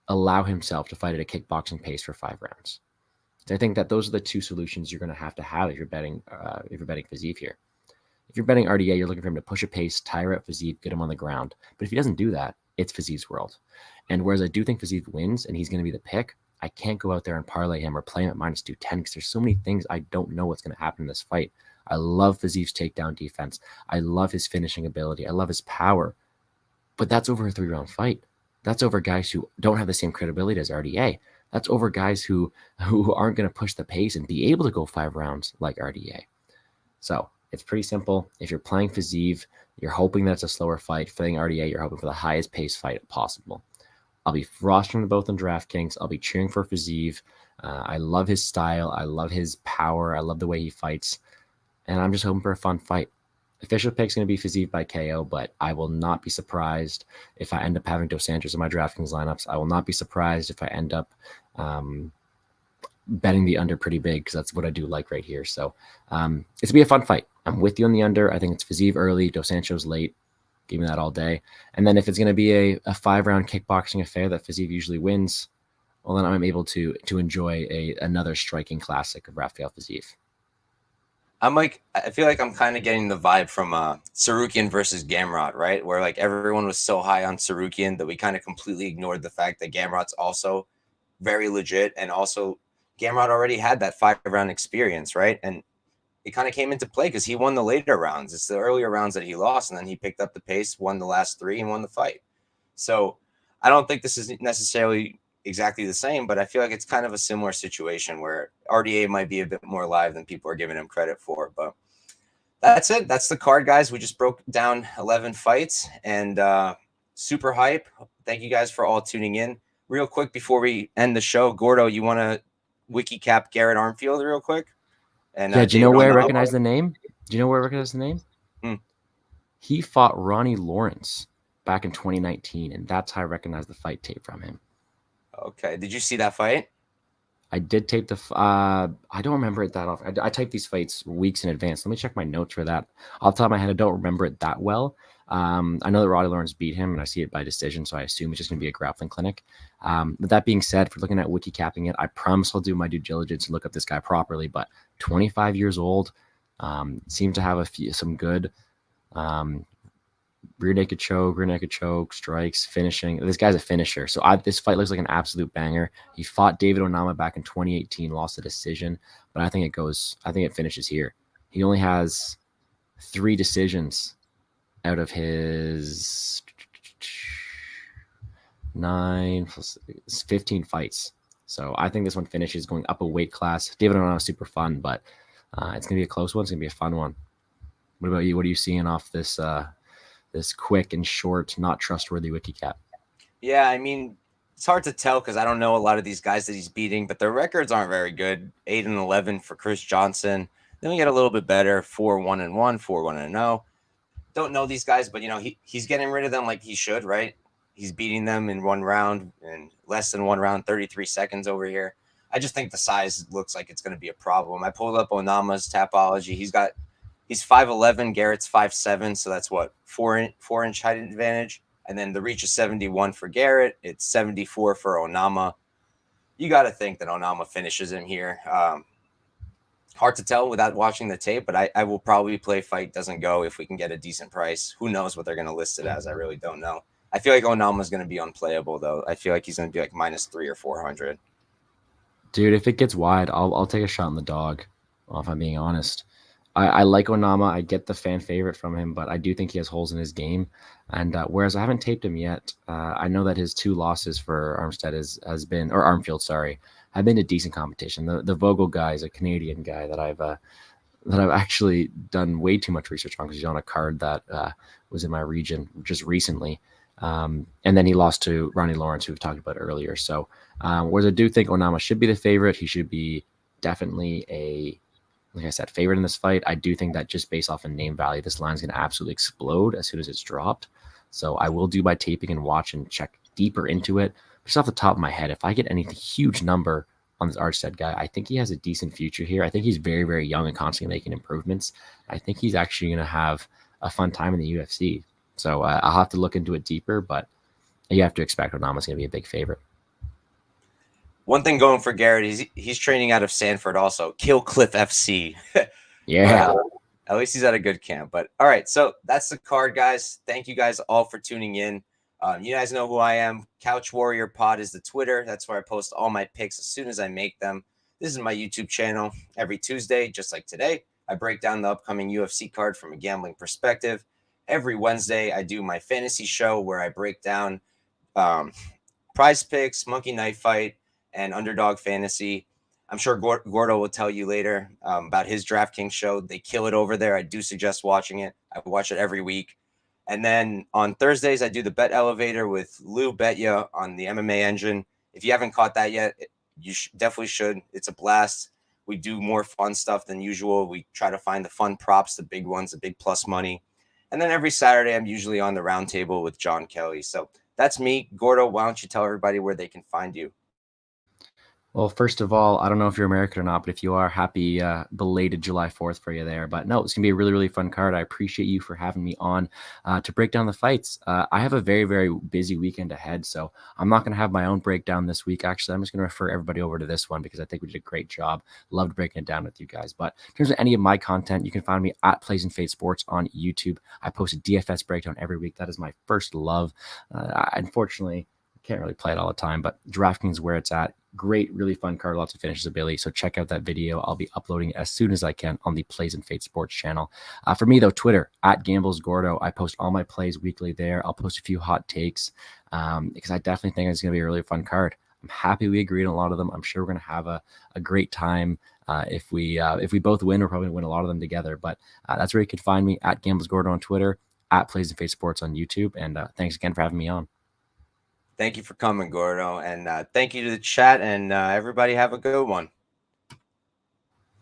allow himself to fight at a kickboxing pace for 5 rounds? So I think that those are the 2 solutions you're going to have if you're betting Fiziev here. If you're betting RDA, you're looking for him to push a pace, tire out Fiziev, get him on the ground. But if he doesn't do that, it's Fiziev's world. And whereas I do think Fiziev wins and he's going to be the pick, I can't go out there and parlay him or play him at minus 210 because there's so many things I don't know what's going to happen in this fight. I love Fiziev's takedown defense. I love his finishing ability. I love his power. But that's over a 3-round fight. That's over guys who don't have the same credibility as RDA. That's over guys who aren't going to push the pace and be able to go 5 rounds like RDA. So it's pretty simple. If you're playing Fiziev, you're hoping that it's a slower fight. Playing RDA, you're hoping for the highest pace fight possible. I'll be rostering them both on DraftKings. I'll be cheering for Fiziev. I love his style. I love his power. I love the way he fights. And I'm just hoping for a fun fight. Official pick's going to be Fiziev by KO, but I will not be surprised if I end up having Dos Santos in my DraftKings lineups. I will not be surprised if I end up betting the under pretty big because that's what I do like right here. So it's going to be a fun fight. I'm with you on the under. I think it's Fiziev early, Dos Santos late. Give me that all day. And then if it's going to be a 5-round kickboxing affair that Fiziev usually wins, well, then I'm able to enjoy another striking classic of Rafael Fiziev. I feel like I'm kind of getting the vibe from Tsarukyan versus Gamrot, right? Where everyone was so high on Tsarukyan that we kind of completely ignored the fact that Gamrot's also very legit, and also Gamrot already had that 5-round experience, right? And it kind of came into play because he won the later rounds. It's the earlier rounds that he lost, and then he picked up the pace, won the last 3, and won the fight. So I don't think this is necessarily exactly the same, but I feel like it's kind of a similar situation where RDA might be a bit more live than people are giving him credit for. But that's it. That's the card, guys. We just broke down 11 fights and super hype. Thank you guys for all tuning in. Real quick before we end the show, Gordo, you want to wiki cap Garrett Armfield real quick? And do you know where I recognize the name? Do you know where I recognize the name? He fought Ronnie Lawrence back in 2019, and that's how I recognize the fight tape from him. Okay. Did you see that fight? I did tape I don't remember it that often. I type these fights weeks in advance. Let me check my notes for that. Off the top of my head, I don't remember it that well. I know that Roddy Lawrence beat him, and I see it by decision, so I assume it's just going to be a grappling clinic. With that being said, if we're looking at wiki capping it, I promise I'll do my due diligence and look up this guy properly. But 25 years old, seems to have some good rear naked choke, strikes, finishing. This guy's a finisher. So this fight looks like an absolute banger. He fought David Onama back in 2018, lost a decision, but I think it finishes here. He only has 3 decisions out of his 9 plus 15 fights. So I think this one finishes going up a weight class. David Onama is super fun, but it's going to be a close one. It's going to be a fun one. What about you? What are you seeing off this this quick and short, not trustworthy wiki cap? Yeah, I mean, it's hard to tell because I don't know a lot of these guys that he's beating, but their records aren't very good. 8-11 for Chris Johnson. Then we get a little bit better. 4-1-1, 4-1-0. Don't know these guys, but he's getting rid of them like he should, right? He's beating them in 1 round, in less than 1 round, 33 seconds over here. I just think the size looks like it's going to be a problem. I pulled up Onama's Tapology. He's 5'11", Garrett's 5'7", so that's what, 4-inch height advantage. And then the reach is 71 for Garrett. It's 74 for Onama. You got to think that Onama finishes him here. Hard to tell without watching the tape, but I will probably play fight doesn't go if we can get a decent price. Who knows what they're going to list it as? I really don't know. I feel like Onama's going to be unplayable, though. I feel like he's going to be like -3 or 400. Dude, if it gets wide, I'll take a shot on the dog, if I'm being honest. I like Onama. I get the fan favorite from him, but I do think he has holes in his game. And whereas I haven't taped him yet, I know that his 2 losses for Armstead Armfield, sorry, have been a decent competition. The Vogel guy is a Canadian guy that I've actually done way too much research on because he's on a card that was in my region just recently. And then he lost to Ronnie Lawrence, who we've talked about earlier. So whereas I do think Onama should be the favorite, he should be definitely like I said, favorite in this fight. I do think that just based off of name value, this line's going to absolutely explode as soon as it's dropped. So I will do my taping and watch and check deeper into it. Just off the top of my head, if I get any huge number on this Armstead guy, I think he has a decent future here. I think he's very, very young and constantly making improvements. I think he's actually going to have a fun time in the UFC. So I'll have to look into it deeper, but you have to expect Onama's going to be a big favorite. One thing going for Garrett is he's training out of Sanford also. Kill Cliff FC. Yeah. At least he's at a good camp. But all right, so that's the card, guys. Thank you guys all for tuning in. You guys know who I am. Couch Warrior Pod is the Twitter. That's where I post all my picks as soon as I make them. This is my YouTube channel. Every Tuesday, just like today, I break down the upcoming UFC card from a gambling perspective. Every Wednesday, I do my fantasy show where I break down prize picks, monkey knife fight, and underdog fantasy. I'm sure Gordo will tell you later about his DraftKings show. They kill it over there. I do suggest watching it. I watch it every week. And then on Thursdays, I do the Bet Elevator with Lou Betya on the MMA Engine. If you haven't caught that yet, you definitely should. It's a blast. We do more fun stuff than usual. We try to find the fun props, the big ones, the big plus money. And then every Saturday, I'm usually on the roundtable with John Kelly. So that's me. Gordo, why don't you tell everybody where they can find you? Well, first of all, I don't know if you're American or not, but if you are, happy belated July 4th for you there. But no, it's going to be a really, really fun card. I appreciate you for having me on to break down the fights. I have a very, very busy weekend ahead, so I'm not going to have my own breakdown this week. Actually, I'm just going to refer everybody over to this one because I think we did a great job. Loved breaking it down with you guys. But in terms of any of my content, you can find me at Plays and Fade Sports on YouTube. I post a DFS breakdown every week. That is my first love. Unfortunately, can't really play it all the time, but DraftKings is where it's at. Great, really fun card, lots of finishes ability. So check out that video. I'll be uploading as soon as I can on the Plays and Fade Sports channel. For me, though, Twitter, at GamblesGordo. I post all my plays weekly there. I'll post a few hot takes because I definitely think it's going to be a really fun card. I'm happy we agreed on a lot of them. I'm sure we're going to have a great time. If we both win, we're probably going to win a lot of them together. But that's where you can find me, at GamblesGordo on Twitter, at Plays and Fade Sports on YouTube. And thanks again for having me on. Thank you for coming, Gordo. And thank you to the chat. And everybody have a good one.